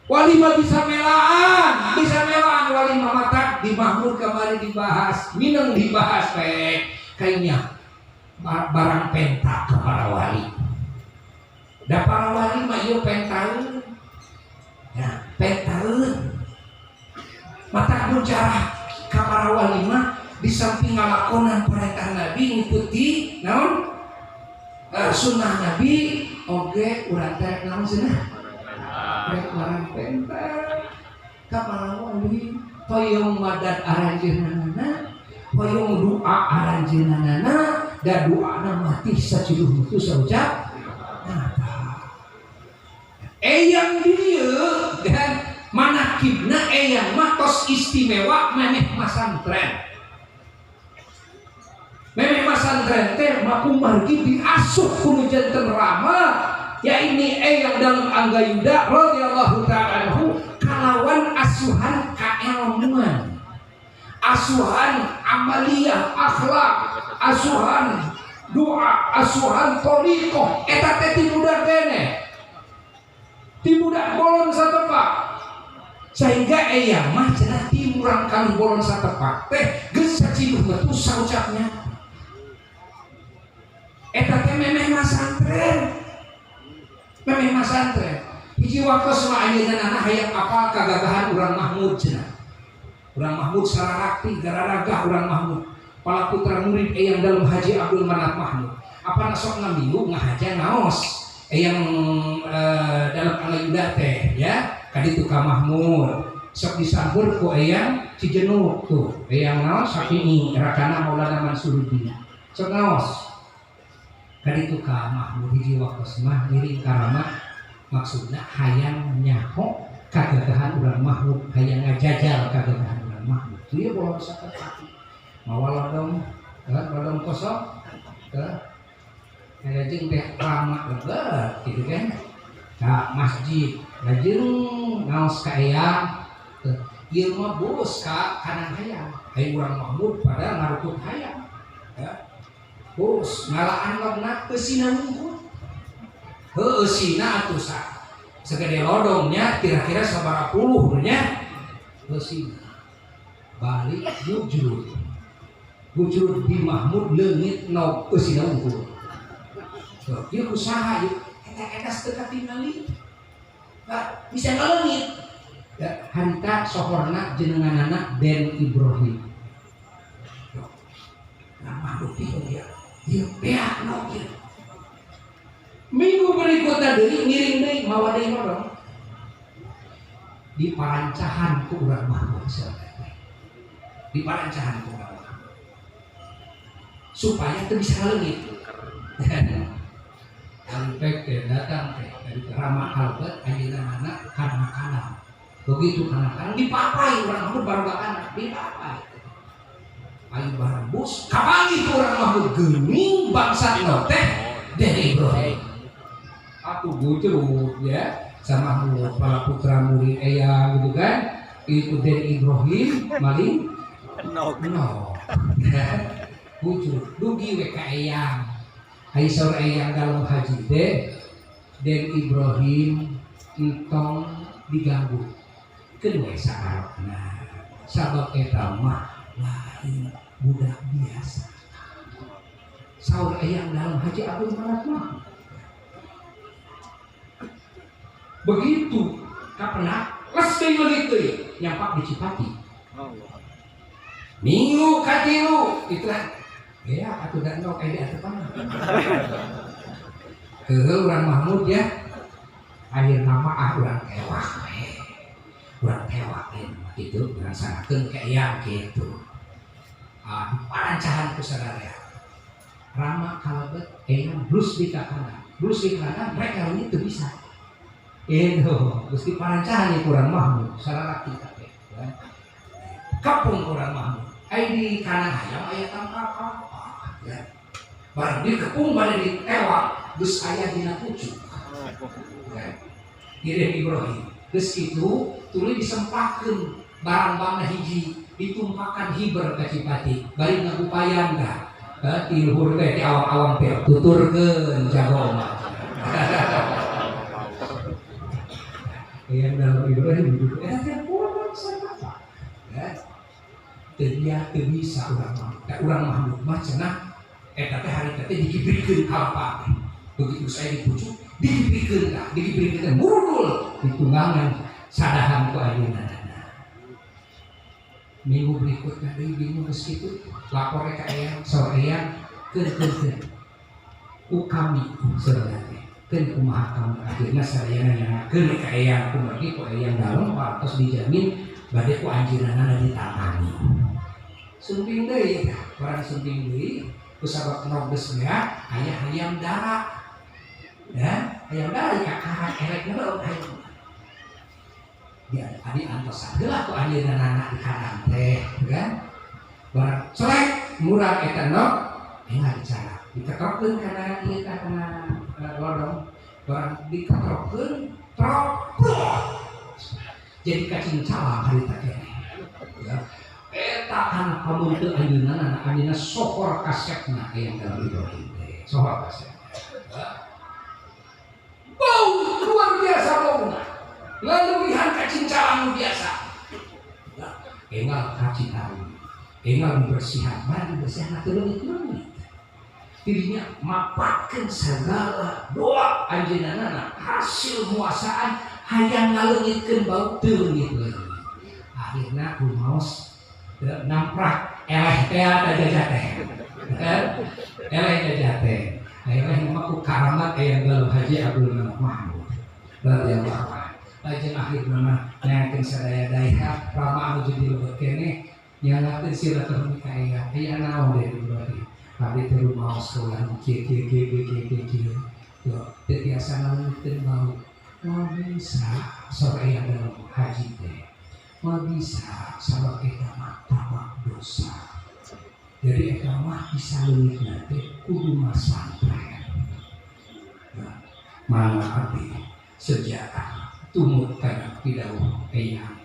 Wali mah bisa melaan wali mah mata di Mahmud kemarin dibahas, mineng dibahas kayaknya barang penta ke para wali. Da para wali mah ieu pentaeun. Ya, pentaeun. Mata bicara ka para wali mah di samping ngalakonan perintah Nabi ngikuti naon sunnah Nabi oge urang teh naon cenah rek barang penta ka wali hoyong madad aranjeunana hoyong doa aranjeunana da doana mati saciluh mutu saucap eyang dieu dan manakibna eyang mah tos istimewa maneh masantren memang masantren teh maku margi diasuh kudu janten rama ya ini yang dalam Anggayuda radhiyallahu ta'ala anhu kalawan asuhan kailmuan asuhan amaliyah akhlak asuhan doa asuhan thariqah eta teh ti budak keneh Ti budak bolon satepak. Sehingga eyang mah cenah timurang kali bolon satepak teh geus saciduh betul saucapnya. Eta teh memeh masantren. Memeh masantren. Hiji waktos mah ayeuna hayang apal kagagahan urang Mahmud cenah. Urang Mahmud sararakti gararaga urang Mahmud. Pala putra murid eyang dalam Haji Abdul Manap Mahmud. Apa nasok ngamilu ngahaja naos eyang dalam alayuda teh ya. Kaditu ka Mahmud sok disambur ku eyang Cijenuk tuh eyang naos Syafi'i rakana Maulana Mansuruddin sok naos kaditu ka Mahmud hiji waktos mah ngiring karama maksudna hayang nyaho kagagahan urang Mahmud hayang ngajajal kagagahan urang Mahmud ieu bolong satepak mawa lodong kosong ngajeng teh lama lebat gitu kan ka masjid lajeng naos ka eyang ieu mah bos ka kanan hayang hayang urang Mahmud pada ngarukut hayang ya bos ngalaan logna teu sina wungkul heueuh sina atuh sagede lodongnya kira-kira sabaraha puluh nya teu sina balik bujur di Mahmud leungit no teu sina wungkul ieu kusaha ieu eta teu katingali bisa ngelengit ya, harita sohorna jenenganana Den Ibrahim nama dupi dia beak no dia minggu berikutnya deui ngiring deui mawa deui modong di parancahan ku urang Mahmud di parancahan ku urang Mahmud supaya teu bisa ngelengit Alpek teh datang teh dari Rama Albert ayeuna anak kana begitu kana dipapai urang Mahmud baru kana dipapai ayo bareng bus kapangi urang Mahmud geuning bangsa teh Den Ibrahim aku bujur ya sama Mahmud para putra murid eyang gitu kan itu Den Ibrahim maling no bujur dugi we ka eyang hai saur eyang dalam haji teh Den Ibrahim entong diganggu kedua saarna sabab eta mah lain budak biasa saur eyang dalam Haji Abdul Manap mah begitu kapenak les deui leungit deui nyampak di Cipati minggu katilu itu ya, atuh dan no kayak di mana? Kehel urang Mahmud ya, akhir nama urang tewak gitu, urang sanakeun ka eyang gitu. Parancahan ku sadaya. Rama kalebet eyang blus di kanan mereka ini teu bisa. Terus di parancahan ieu urang Mahmud, sararaki kabeh. Kapung urang Mahmud, ai di kanan hayang aya tangkap. Ya. Barang dia kepung pada ditewak geus aya dina pucuk ya. Den Ibrahim geus kitu tuluy disempahkeun barang-barang hiji ditumpakan hiber ka Cipati bari ngagupayan da ti luhur teh ti awang-awang teh tuturkeun jago mah yang dalam Ibrahim duduk eta teh kurang apa ya teu bisa urang Mahmud mah cenah eta teh harita teh dibikeun kalpa begitu saya dipucuk dibikeun murudul ditunggangan sadahan ku ayeuna minggu berikutnya deui bingung geus kitu lapor ka eyang saur eyang keun ku kami saudara teh keun kumaha kamu akhirna sadayana nyangakeun ka eyang kumaha ku eyang dalem patos dijamin bade ku anjeunna ditangani sumping deui barang sumping deui kusabab nogdes ya aya hayam dara ya hayam dara ka karat elek ngeuleuh hayam dia adi antosan heula ku anjeunna anak di kanan teh kan barang celek murang eta nog enggak bicara diketrokkeun kana ieu kana lodong barang diketrokkeun trok jadi cacing cala harita keneh ya eta anak kamu itu ayeuna sohor kasetna yang dalam Ibrahim sohor kaset bau luar biasa baunya lalu lihat kacincalan biasa. Engal kaci tahu, engal bersihan, mari bersihan atau lebih. Dirinya mapatkan segala doa anjeunana hasil muasaan hayang ngaleungitkeun bau teu leungit. Akhirna kumaos namprak eleh teh ada jajah teh. Eleh jajah teh. Akhirnya mah ku karamat aya dalam Haji Abdul Mahmud. Radhiyallahu anhu. Lajeng akhirna mah nyakeun sadaya daya rama anu jadi leuweut keneh nyalakeun silaturahmi ka aya naon deui bari. Abi teu maos kaulah kieu yo teu biasa naleukeun bau. Mau bisa sore yang dalam haji teh. Mau bisa sabab eta mah tamak dosa. Jadi eta mah bisa leungitna teh kudu masantren. Mana abdi sejarah tumut kana pidawuh eyang.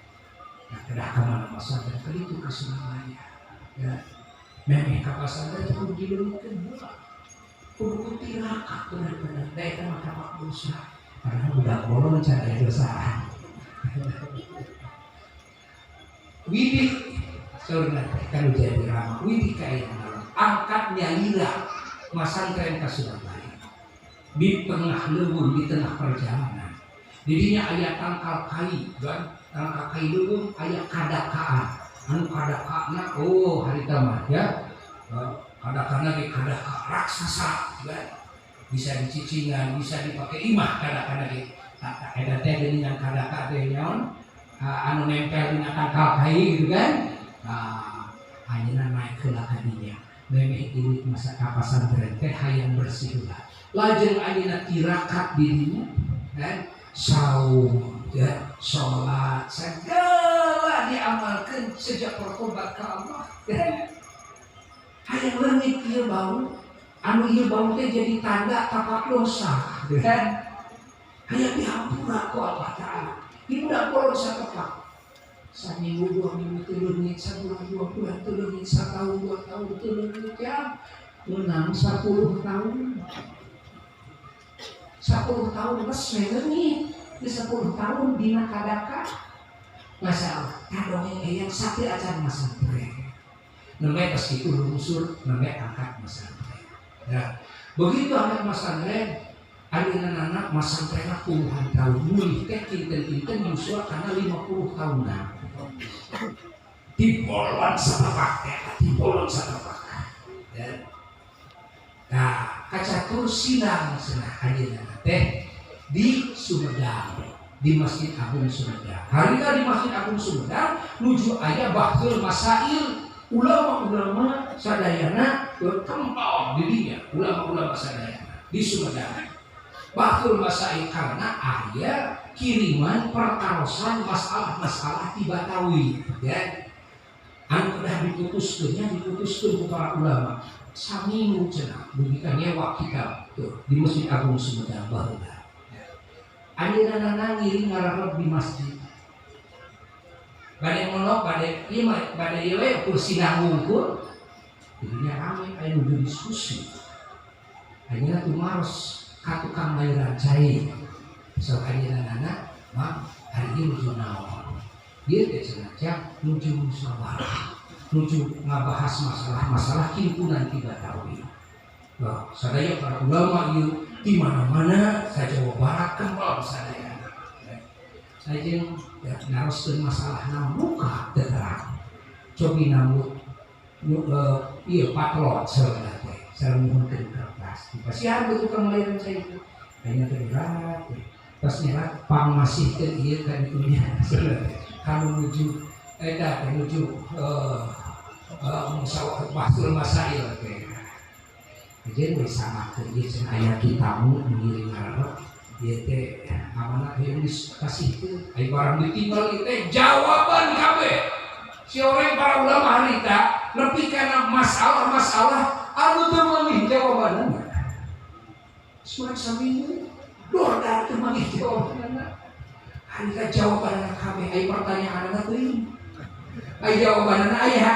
Nah, kedah ka mana masantren kali itu ke Surabaya. Ya. Memang ka pasantren kudu dileungitkeun heula. Kudu tirakat bener-bener da eta mah tamak dosa. Karena budak bolong cara dosa. Widih saudara kalau jadi ramah widih kaya angkat nyalira masantren ka Surabaya di tengah leuweung di tengah perjalanan dirinya aya tangkal kai kan tangkal kai leuweung aya kadakaan anu kadakaana harita mah ya kadakana ge kadaka raksasa kan bisa dicicingan bisa dipakai imah kadakana ge eta teh geuningan kadaka teh nyaon anu nempel dina tangkal kai gitu kan. Ayeuna naik heula ka dinya. Memeh irit masa ka pasantren teh hayang bersih heula. Lajeng ayeuna tirakat dirinya kan saum ya salat segala diamalkeun sejak bertobat ka Allah. Hayang leungit ieu bau anu ieu bau teh jadi tanda tapak dosa kan. Hayang dihampura ku Allah Taala. Tidak boleh satepak. Seminggu, 2 minggu, 3 leungit, sabulan, 2 bulan, 3 leungit, satahun, 2 tahun, 3 leungit ya. Menang 10 tahun. 10 tahun geus leungit. Di 10 tahun dina kadaka. Masalah kadongeng eyang sakti acan masantren. Nembe geus kitu lungsur, nembe angkat masantren. Ya. Begitu angkat masantren ayeuna anak masantren puluhan tahun mulih teh kinten-kinten yuswa kana 50 tahunan. Dibolon satepak teh, dibolon satepak. Nah, kacatur sidang cenah ayeuna teh di Sumedang, di Masjid Agung Sumedang. Harita di Masjid Agung Sumedang nuju aya bahtul masail ulama-ulama sadayana berkembang di dinya, ulama-ulama sadayana di Sumedang. Bahtul masail karena aya kiriman pertarosan masalah-masalah di Batawi ya. Anu kedah diputuskeunnya ku para ulama. Saminggu cenah dugikan nyewa kitab tuh di Masjid Agung Sumedang baheula. Ayeuna ngiring ngararep di masjid. Bade mono bade ieu we kursi ngungkul. Jadinya rame aya nu diskusi. Ayeuna tuh maros tukang bayaran cai so ayeuna nana mah hari ini nuju naon ieu teh cenah nuju musyawarah nuju ngabahas masalah himpunan ti Batawi. Nah, sadaya para ulama ieu di mana-mana sa Jawa Barat kembal sadaya. Sajeng ya naroskeun masalahna muka teu terang. Cobi namut ieu patlot saudara teh sareng nuhunkeun kertas. Dipasihan betul tukang layanan saya itu. Hanya terberat. Pas nyerat pang masih ke ieu ka ditunya. Kanu nuju eta teh nuju musyawarah bahsul masail teh. Jadi we samakeun ieu cenah aya kitamu ngiring ngarep ieu teh amanah ieu kasihkeun aya barang ditinggal ieu teh jawaban kabeh. Si orang para ulama harita nepi kana masalah-masalah anu teu meulih jawabanna. Surat saminggu dorda teu meulih jawabanna. Harita jawabanna kabeh aya pertanyaanna teuing. Aya jawabanna aya.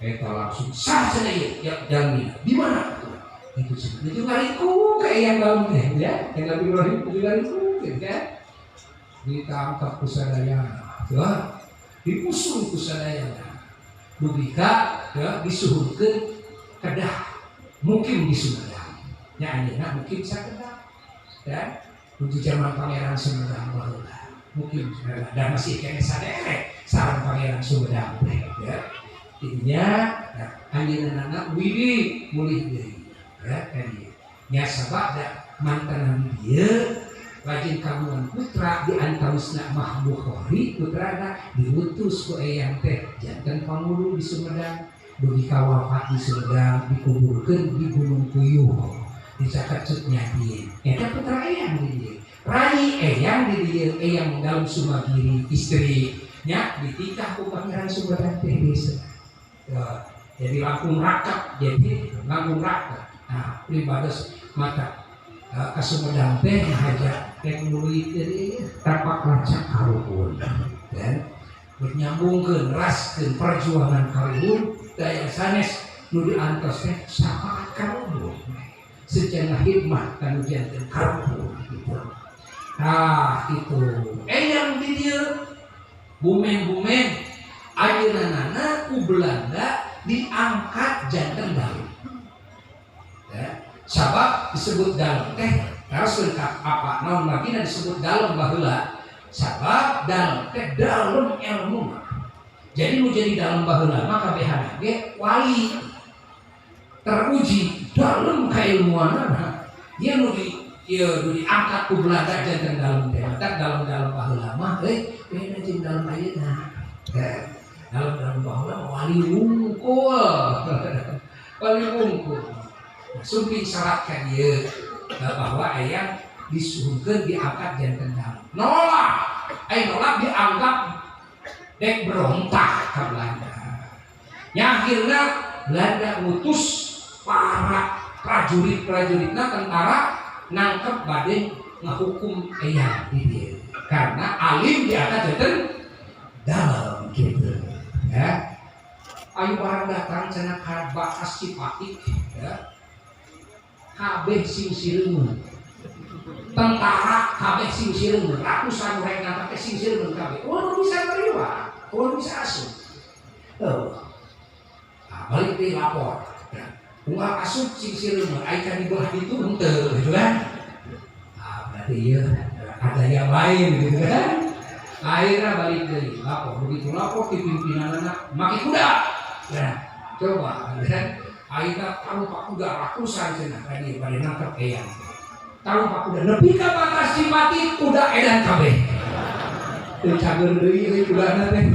Eta langsung sah cenah ieu ya jalmi. Di mana? Itu cenah. Itu ngariku kayak yang dalam teh ya. Yang Nabi Ibrahim itu ngariku kan. ditangkap ku sadayana ya diusul ku sadayana dubika ya disuhurkeun kedah mukim di Sumedang nya anjeunna mukim sakedah ya untuk zaman Pangeran Sumedang baheula mukim dan masih kene saderek sareng Pangeran Sumedang ya intinya anjeunna widi mulih deui ya kan nya sabada mantan dieu rajin kagungan putra di antawisna Mah Bukhari putrana diutus ku eyang teh janten pangulu di Sumedang dugi kawafat di Sumedang dikuburkeun di Gunung Puyuh di Cakacuk Nyadien eta putra eyang di dieu rai eyang di dieu eyang dalam Sumagiri istri nya ditikah ku Pangeran Sumedang teh desa jadi langkung rakap jadi langkung rakap nah pribados mata ka Sumedang teh haja teknologi dari tapak lacak karuhun dan menyambungkeun raskeun perjuangan karuhun daya sanes nu diantos teh syafaat karuhun secara hikmah kanu janten karuhun gitu. Nah itu yang di dieu bumen-bumen ayeunana ku Belanda diangkat janten daun ya sabab disebut daun teh harus lengkap apa naon lagi disebut daun baheula sabab daun teh daun ilmu jadi nu jadi daun baheula maka behana ge wali teruji daun kailmuanna dia nu diangkat ku Belanda janten daun teh mata daun baheula mah beda jeung daun ayeuna daun baheula wali wungkul wali wungkul sumping syarat ka dieu bahwa ayang disuhurkeun diangkat janten daun nolak nolak dianggap dek berontak ka Belanda nya akhirna Belanda ngutus para prajurit-prajuritna tentara nangkep bade ngahukum eyang di dieu karena alim diangkat janten daun gitu ya ayo barang datang cenah ka bakas Cipati ya kabeh sing sireungeun tentara kabeh sing sireungeun ratusan mereka kabeh sing sireungeun kabeh ulun bisa terima ulun bisa asup balik deui lapor unggal asup sing sireungeun aya ka dibelah ditu henteu gitu kan berarti ieu ada yang lain gitu kan akhirnya balik deui lapor begitu lapor ti pimpinanna make kuda ya coba kan ayeuna tahu Pak Kuda ratusan cenah tadi pada nangkep eyang. Tahu Pak Kuda nepi ka batas Cipati kuda edan kabeh. Teu cager deui kudana teh.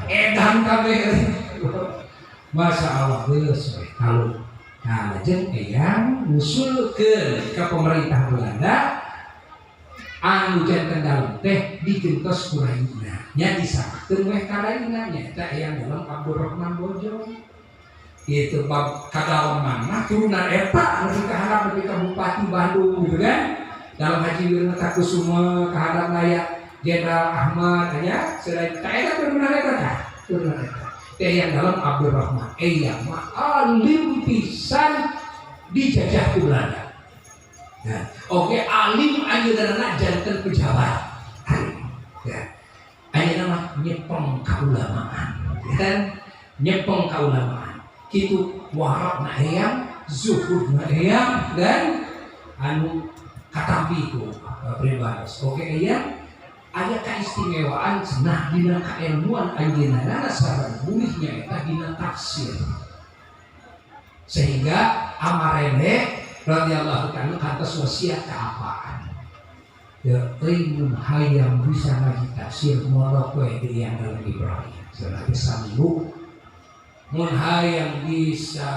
Edan kabeh. Masya Allah geus we kalau nah jeung eyang ngusulkeun ka pemerintah Belanda anu janten daun teh digentos ku raina nya disarahkeun we ka raina nya eta eyang dalam Abdurrahman Bojong itu bab kadalam mana turunan eta lebih keharap lebih ke Bupati Bandung gitu kan dalam Haji Wirnata Kusuma keharap layak Jenderal Ahmad ya selain eta turunan eta turunan eta yang dalam Abdurrahman yang mah alim pisan dijajah ku Belanda nah oke alim ayeuna janten pejabat alim ya ayeuna mah nyepeng kaulamaan kan nyepeng kaulamaan kitu warab na eyang zuhud na eyang dan anu katampi ku pribadi oke eyang aya kaistimewaan cenah dina kailmuan ayeuna sareng bulihnya eta dina tafsir sehingga amarene radhiyallahu ta'ala kantos wasiat kaapaan ya ilmu hayang bisa ngaji tafsir modok we di yang dalam Ibrahim sebagai sambu mun hayang bisa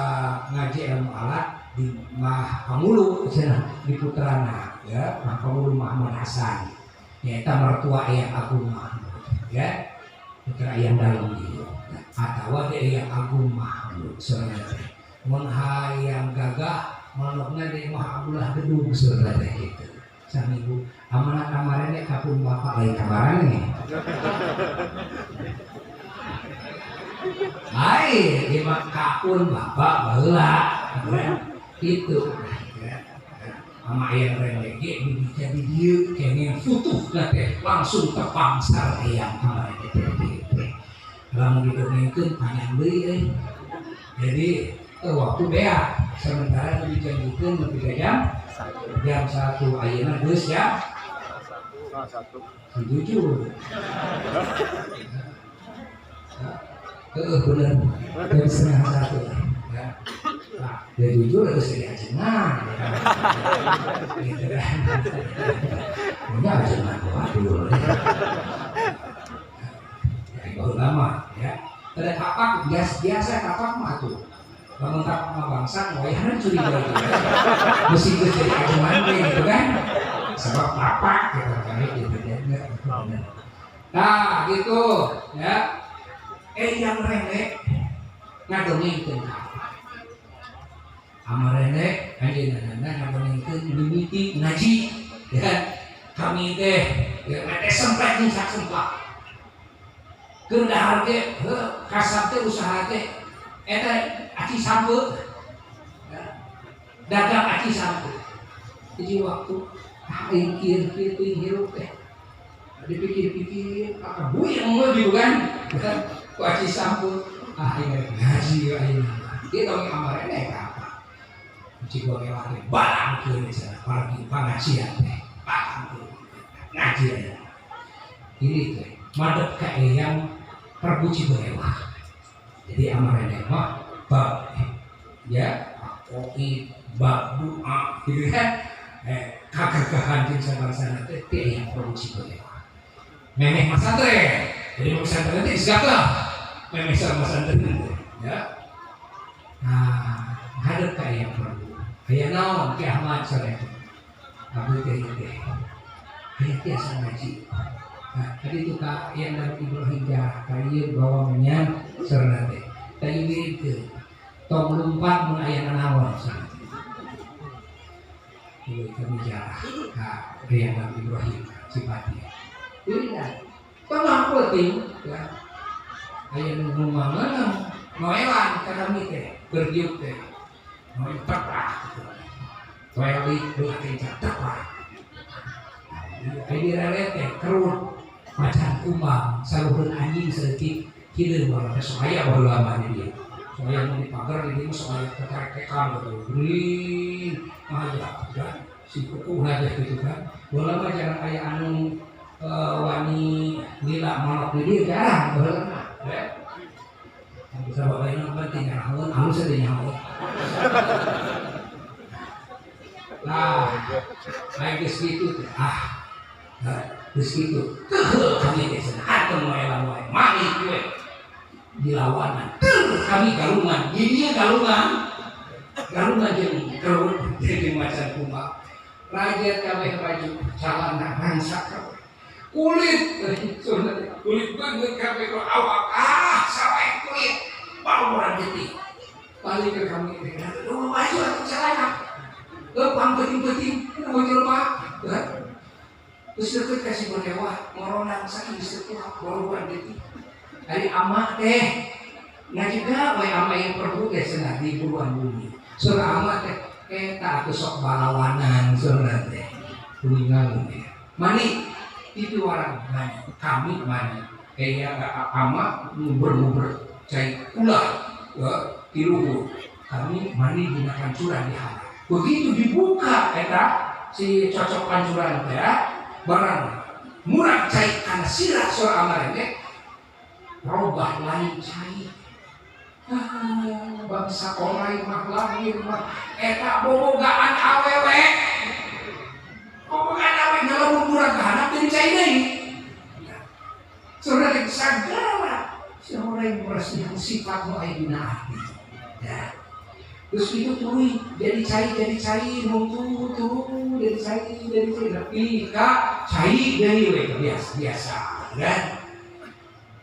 ngaji ilmu alat di Mah Pamulu cenah di putrana ya Mah Pamulu Muhammad Hasan ya eta mertua Eyang Agung Mahmud ya putra Eyang dalam dia atawa di Eyang Agung Mahmud saudara mun hayang gagah manukna di Mah Abdullah Gedung saudara gitu sang ibu amanah kamarane kapun bapak lain kamarane lain di kapun bapak baheula itu sama ayam relege jadi dia kayaknya futuh teh langsung tepang sar ayam sama kalau gitu mungkin panjang beli jadi waktu bea sementara dijanjikan lebih jam 1 ayeuna geus ya 1 jujur bener jam 1:30 ya. Nah, dia jujur harus jadi ajengan gitu kan punya ajengan waduh baru lama ya ada kapak biasa kapak mah tuh bangun kapak mah bangsa wayahna curiga gitu mesti jadi ajengan gitu kan sebab kapak gitu kan gitu nah gitu ya yang rene ngadongengkeun kapak amarene anjeunna ngadongengkeun mimiti ngaji ya kami teh ya teh semplak jeung sak semplak keur dahar teh kasab teh usaha teh eta aci sampeun dagang aci sampeun jadi waktu aing kieu hirup teh dipikir-pikir buyang mah gitu kan ku aci sampeun aing ngaji aing ieu tong amarene apa cik gua mewah teh barangkeun cenah pargi pangajian teh barangkeun ngaji aya ini teh madep ka eyang perbuci berewah jadi amarene mah bab ya kopi bab doa gitu kan kagagahan jeung sabaraha teh teh eyang perbuci berewah memeh masantren jadi masantren teh segala memeh masantren ya nah hadap ka eyang perbu aya naon Ki Ahmad sore abdi teh teh aya tiasa ngaji. Nah, tadi itu Kak yang dari Ibrahim kayu bawa menyan serna teh. Tadi mirip ke tong lumpat mun aya nanaon sana. Ieu kami jarah Kak yang dari Ibrahim Cipati. Ieu dah. Tengah penting ya. Aya nu ngomongna noelan ka kami teh berdiuk teh. Noel tepat. Toelik belah kencang tepat. Ayo direleh teh kerut macan kumbang saluhun anjing sedetik hideung bae soaya baheula mah dia soaya nu dipagar di dieu soaya keterekekan gitu beuring aja dan si kukuhna teh kitu kan baheula mah jarang aya anu wani lila manok di dieu jarang baheula mah ya bisa bae nu penting nyahoeun halus teh nyahoeun nah baik geus kitu teh terus gitu kami desa atau moelan mami gue dilawanan kami galungan ini galungan jadi kerut jadi macan kumbang raja kabeh baju celana rangsak kulit banget kabeh awak sampai kulit bau orang jadi balik ke kami dengan baju atau celana lepang penting mau jelma terus deket kasih berdewa moronan saking setelah baruan detik dari amak teh nggak juga wae amak yang perlu teh senang di buruan bumi surah amak teh kita aku sok balawanan surah teh kuningan teh mani itu orang mani kami mani kayak amak nguber cai ulah di luhur kami mani gunakan curah di hati begitu dibuka kita si cocok pancuran teh barang murah cai karena sirah soal amarene robah lain cai bangsa orang mah lahir mah eta bobogaan awewe ngalamun murah kehanap jadi cai deui saudara sagala saudara yang bersih sifat mu aya dina hati ya terus itu tuh jadi cai nunggu tuh jadi cai tapi kak cai dari biasa kan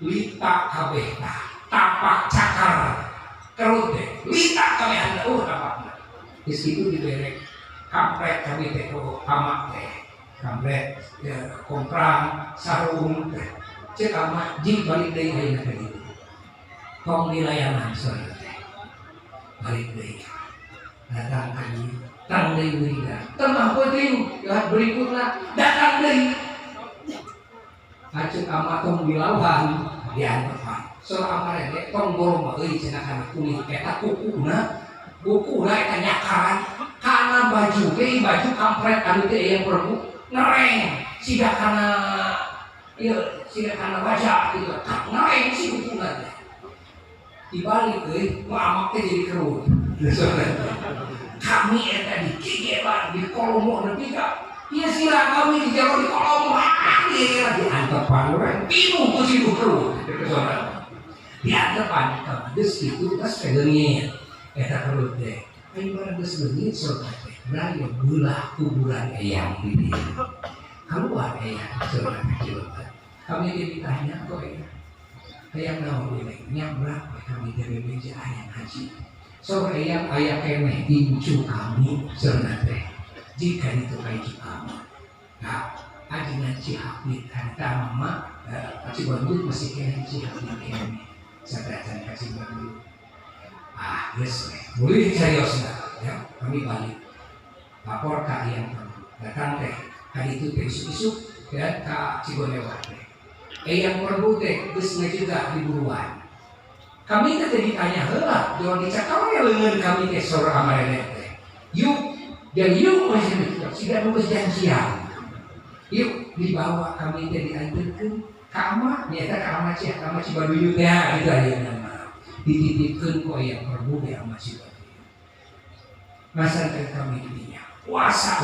lita kabeh tapak cakar kerut deh lita kabeh anda tapak di situ diberek kampret kami teh amak teh kampret ya komprang sarung teh cek amak jing balik deui ayeuna teh gitu tong dilayanan soalnya balik deui datang kami datang deui wiridan teu penting berikutnya datang deui acuk ama tong dilauhan diantepan soal amarene tong boroma euy cenah kana kulit eta kukuna eta nyakaran kana baju ge baju kampret anu teh yang perlu ngereng siga kana ieu siga kana baja gitu ngereng si kukuna teh dibalik euy mamak teh jadi kerut kami eta dikigeuan di kolom nepi ka ieu sila kami di jero di kolom lagi diantepan urang pinuh ku si kerut diantepan geus kitu geus kegeungit eta kerut teh aing barang geus leungit surga teh raya beulah kuburan eyang di dieu keluar eyang surga teh kami ditanya kok eyang naon ieu nya berapa kami dari meja ayang haji sore eyang aya keneh incu kami surga teh jika itu kaji kami nah ajengan Cihapit harta mama Cik Bandut masih keneh Cihapit keneh sadatan Cik Bandut yes boleh seriusnya ya kami balik lapor ke yang datang teh hari itu teh isuk-isuk ya ke Cigonewar teh yang perlu teh geus ngajega di buruan kami teh ditanya heula jangan dicakap ya leungeun kami teh sore amarene teh yuk dan yuk masih siga nu geus janjian yuk dibawa kami teh dianjeurkeun ka ama nyaeta ka ama Cibaduyut teh gitu ayeuna dititipkeun ku aya perlu teh ama Cibaduyut masa teh kami didinya puasa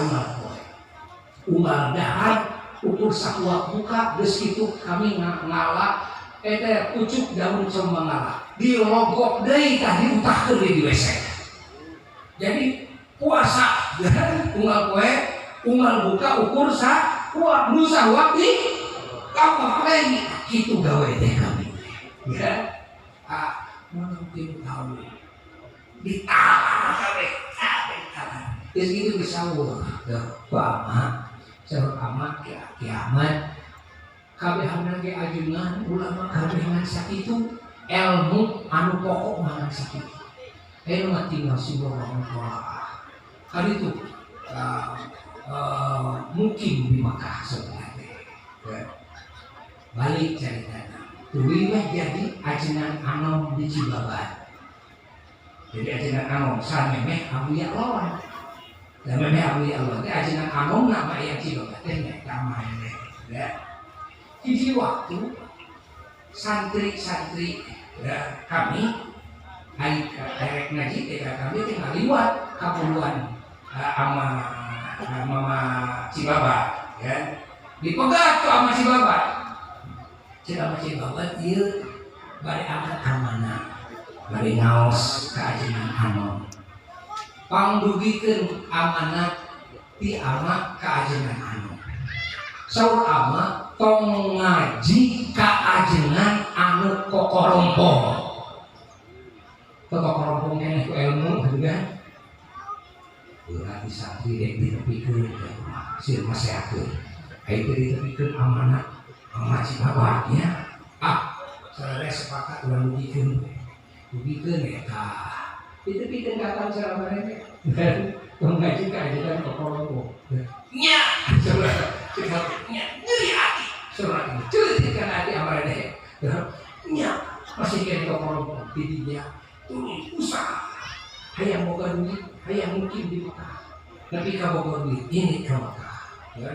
umal dahar ukur sakuat buka geus kitu kami ngala eta pucuk daun cemangala dilogok deui tah diutahkeun di WC jadi puasa unggal poe unggal buka ukur sakuat nu sakuat di apa lagi kitu gawe teh kami ya mungkin tahu ditahan kabeh geus kitu disawur bama sareng amat kiamat kabehana ge ajeungan ulama kabehangan sakitu ilmu anu pokok mah sakitu anu mah tinggal subhanallah kan itu mungkin di Makkah sebenarnya balik ceritanya tuluy mah jadi ajeungan anom di Cibabat jadi ajeungan anom samemeh abuya lawan dan memang awli Allah teh ajeungan anom nama aya Cibabat teh nya kamane ya hiji waktu santri-santri ya kami hari karek ngaji teh kami teh ngaliwat ka puluhan ama Cibabat ya dipegat tuh ama Cibabat cina ama Cibabat ieu bari angkat amanah bari ngaos ka ajeungan anom pangdugikeun amanat ti ama ka ajeungan anu saur ama tong ngaji ka ajeungan anu kokorompong kokorompong keneh ku ilmu kan urang santri dek ditepikeun sieun masehakeun aya teh ditepikeun amanat ama Cibabatnya sareng sepakat urang dugikeun eta itu bikin kata cara mereka mengaji kajian pokok nya nya nyeri hati surat ini ceritakan hati amarane nya masih kena pokok tidinya turun usaha hayang boga duit hayang mungkin di Makkah tapi ka boga duit ini ke Makkah ya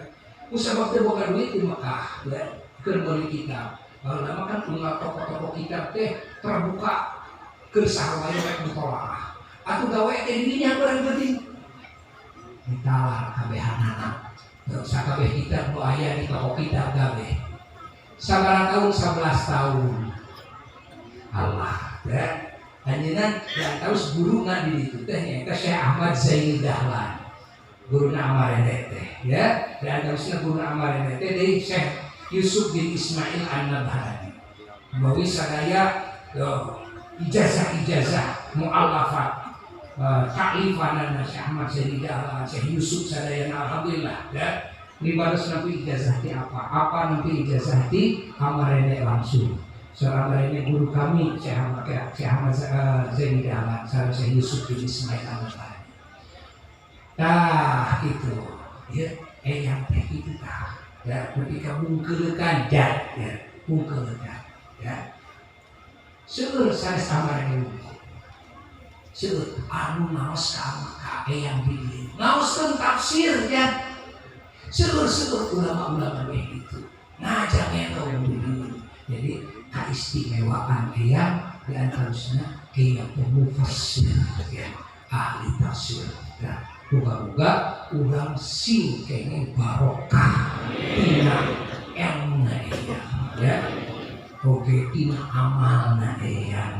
usaha waktu boga duit di Makkah ya keur beli kitab lama kan unggal toko-toko kitab teh terbuka kesahawae baik mutolaah atuh gawe teh dirinya paling penting ditalar kabehanana sakabeh kitab nu aya di toko kitab gawe sabaraha tahun 11 tahun Allah ya anjeunna yang tahu guruna di ditu teh nyaeta Syekh Ahmad Zaini Dahlan guruna amarene teh ya dan terusna guruna amarene teh deui Syekh Yusuf bin Ismail An-Nabhani bawi sadaya ijazah mu'allafat ta'lifanana Syekh Ahmad Zaini Dahlan Syekh Yusuf sadayana alhamdulillah ya nibaros nampi ijazah ti apa nampi ijazah ti amarene langsung seorang lainnya guru kami Syekh Ahmad Zaini Dahlan sareng Syekh Yusuf bin Ismail An-Nabhani Nah itu ya, yang teh itu tah ya, ketika mungkelekan jad ya, mungkelekan ya, seueur sanes amareng seueur anu naos ka yang di naoskeun tafsir ya, seueur ulama-ulama itu ngajak eta umum. Jadi keistimewaan yang diantaranya yang mufassir ya, ahli tafsir ya. Moga-moga urang sing kenging barokah tina ilmuna eyang ya, oge tina amalna eyang,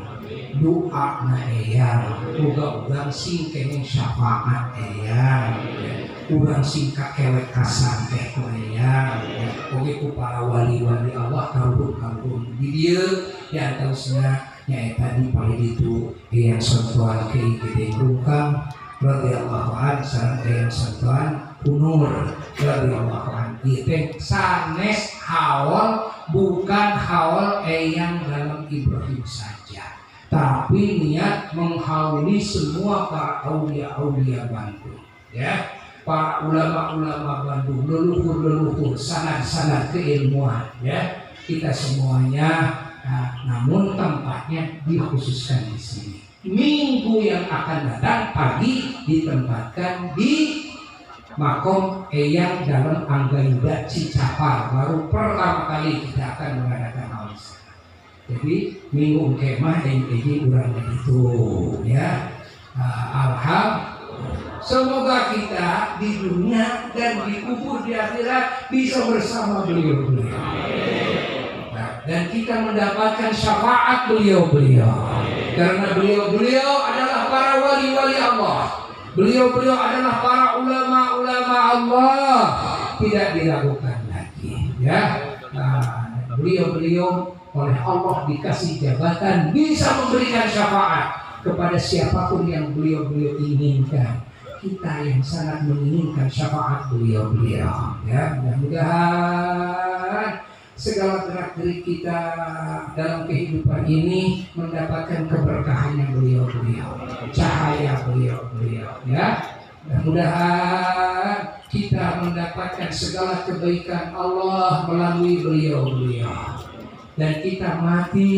doana eyang. Moga urang sing kenging syafaat eyang ya, urang sing kakewek kasanteh ku eyang ya, oge ku para wali-wali Allah karuhun di dieu ya terusna nyaeta di paling itu yang sentuhan Kiai Gede Rungkang radhiyallahu anhu sareng yang sentuhan Kunur radhiyallahu anhu. Ieu sanes haul, bukan haul eyang dalam Ibrahim saja, tapi niat menghauli semua para aulia-aulia Bandung ya, para ulama-ulama Bandung, leluhur-leluhur, sanad-sanad keilmuan ya, kita semuanya. Nah, namun tempatnya dikhususkan di sini. Minggu yang akan datang pagi ditempatkan di makom eyang dalam Anggayuda Cicapar. Baru pertama kali kita akan mengadakan hal ini. Jadi minggu kemah ini kurang begitu ya. Alhamdulillah. Semoga kita di dunia dan dikubur di akhirat bisa bersama beliau-beliau. Dan kita mendapatkan syafaat beliau-beliau, karena beliau-beliau adalah para wali-wali Allah, beliau-beliau adalah para ulama-ulama Allah, tidak diragukan lagi ya. Beliau-beliau oleh Allah dikasih jabatan bisa memberikan syafaat kepada siapapun yang beliau-beliau inginkan. Kita yang sangat menginginkan syafaat beliau-beliau ya, mudah-mudahan segala gerak-gerik kita dalam kehidupan ini mendapatkan keberkahan yang beliau-beliau, cahaya beliau-beliau ya. Mudah-mudahan kita mendapatkan segala kebaikan Allah melalui beliau-beliau, dan kita mati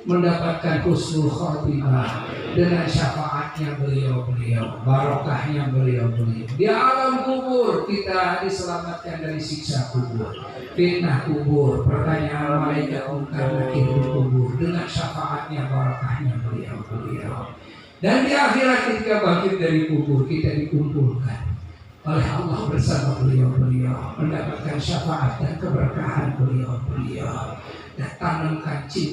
mendapatkan husnul khotimah dengan syafaatnya beliau-beliau, barokahnya beliau-beliau. Di alam kubur kita diselamatkan dari siksa kubur, fitnah kubur, pertanyaan malaikat mungkar nakir di kubur dengan syafaatnya, barokahnya beliau-beliau. Dan di akhirat ketika bangkit dari kubur kita dikumpulkan oleh Allah bersama beliau-beliau, mendapatkan syafaat dan keberkahan beliau-beliau, dan tanamkan cinta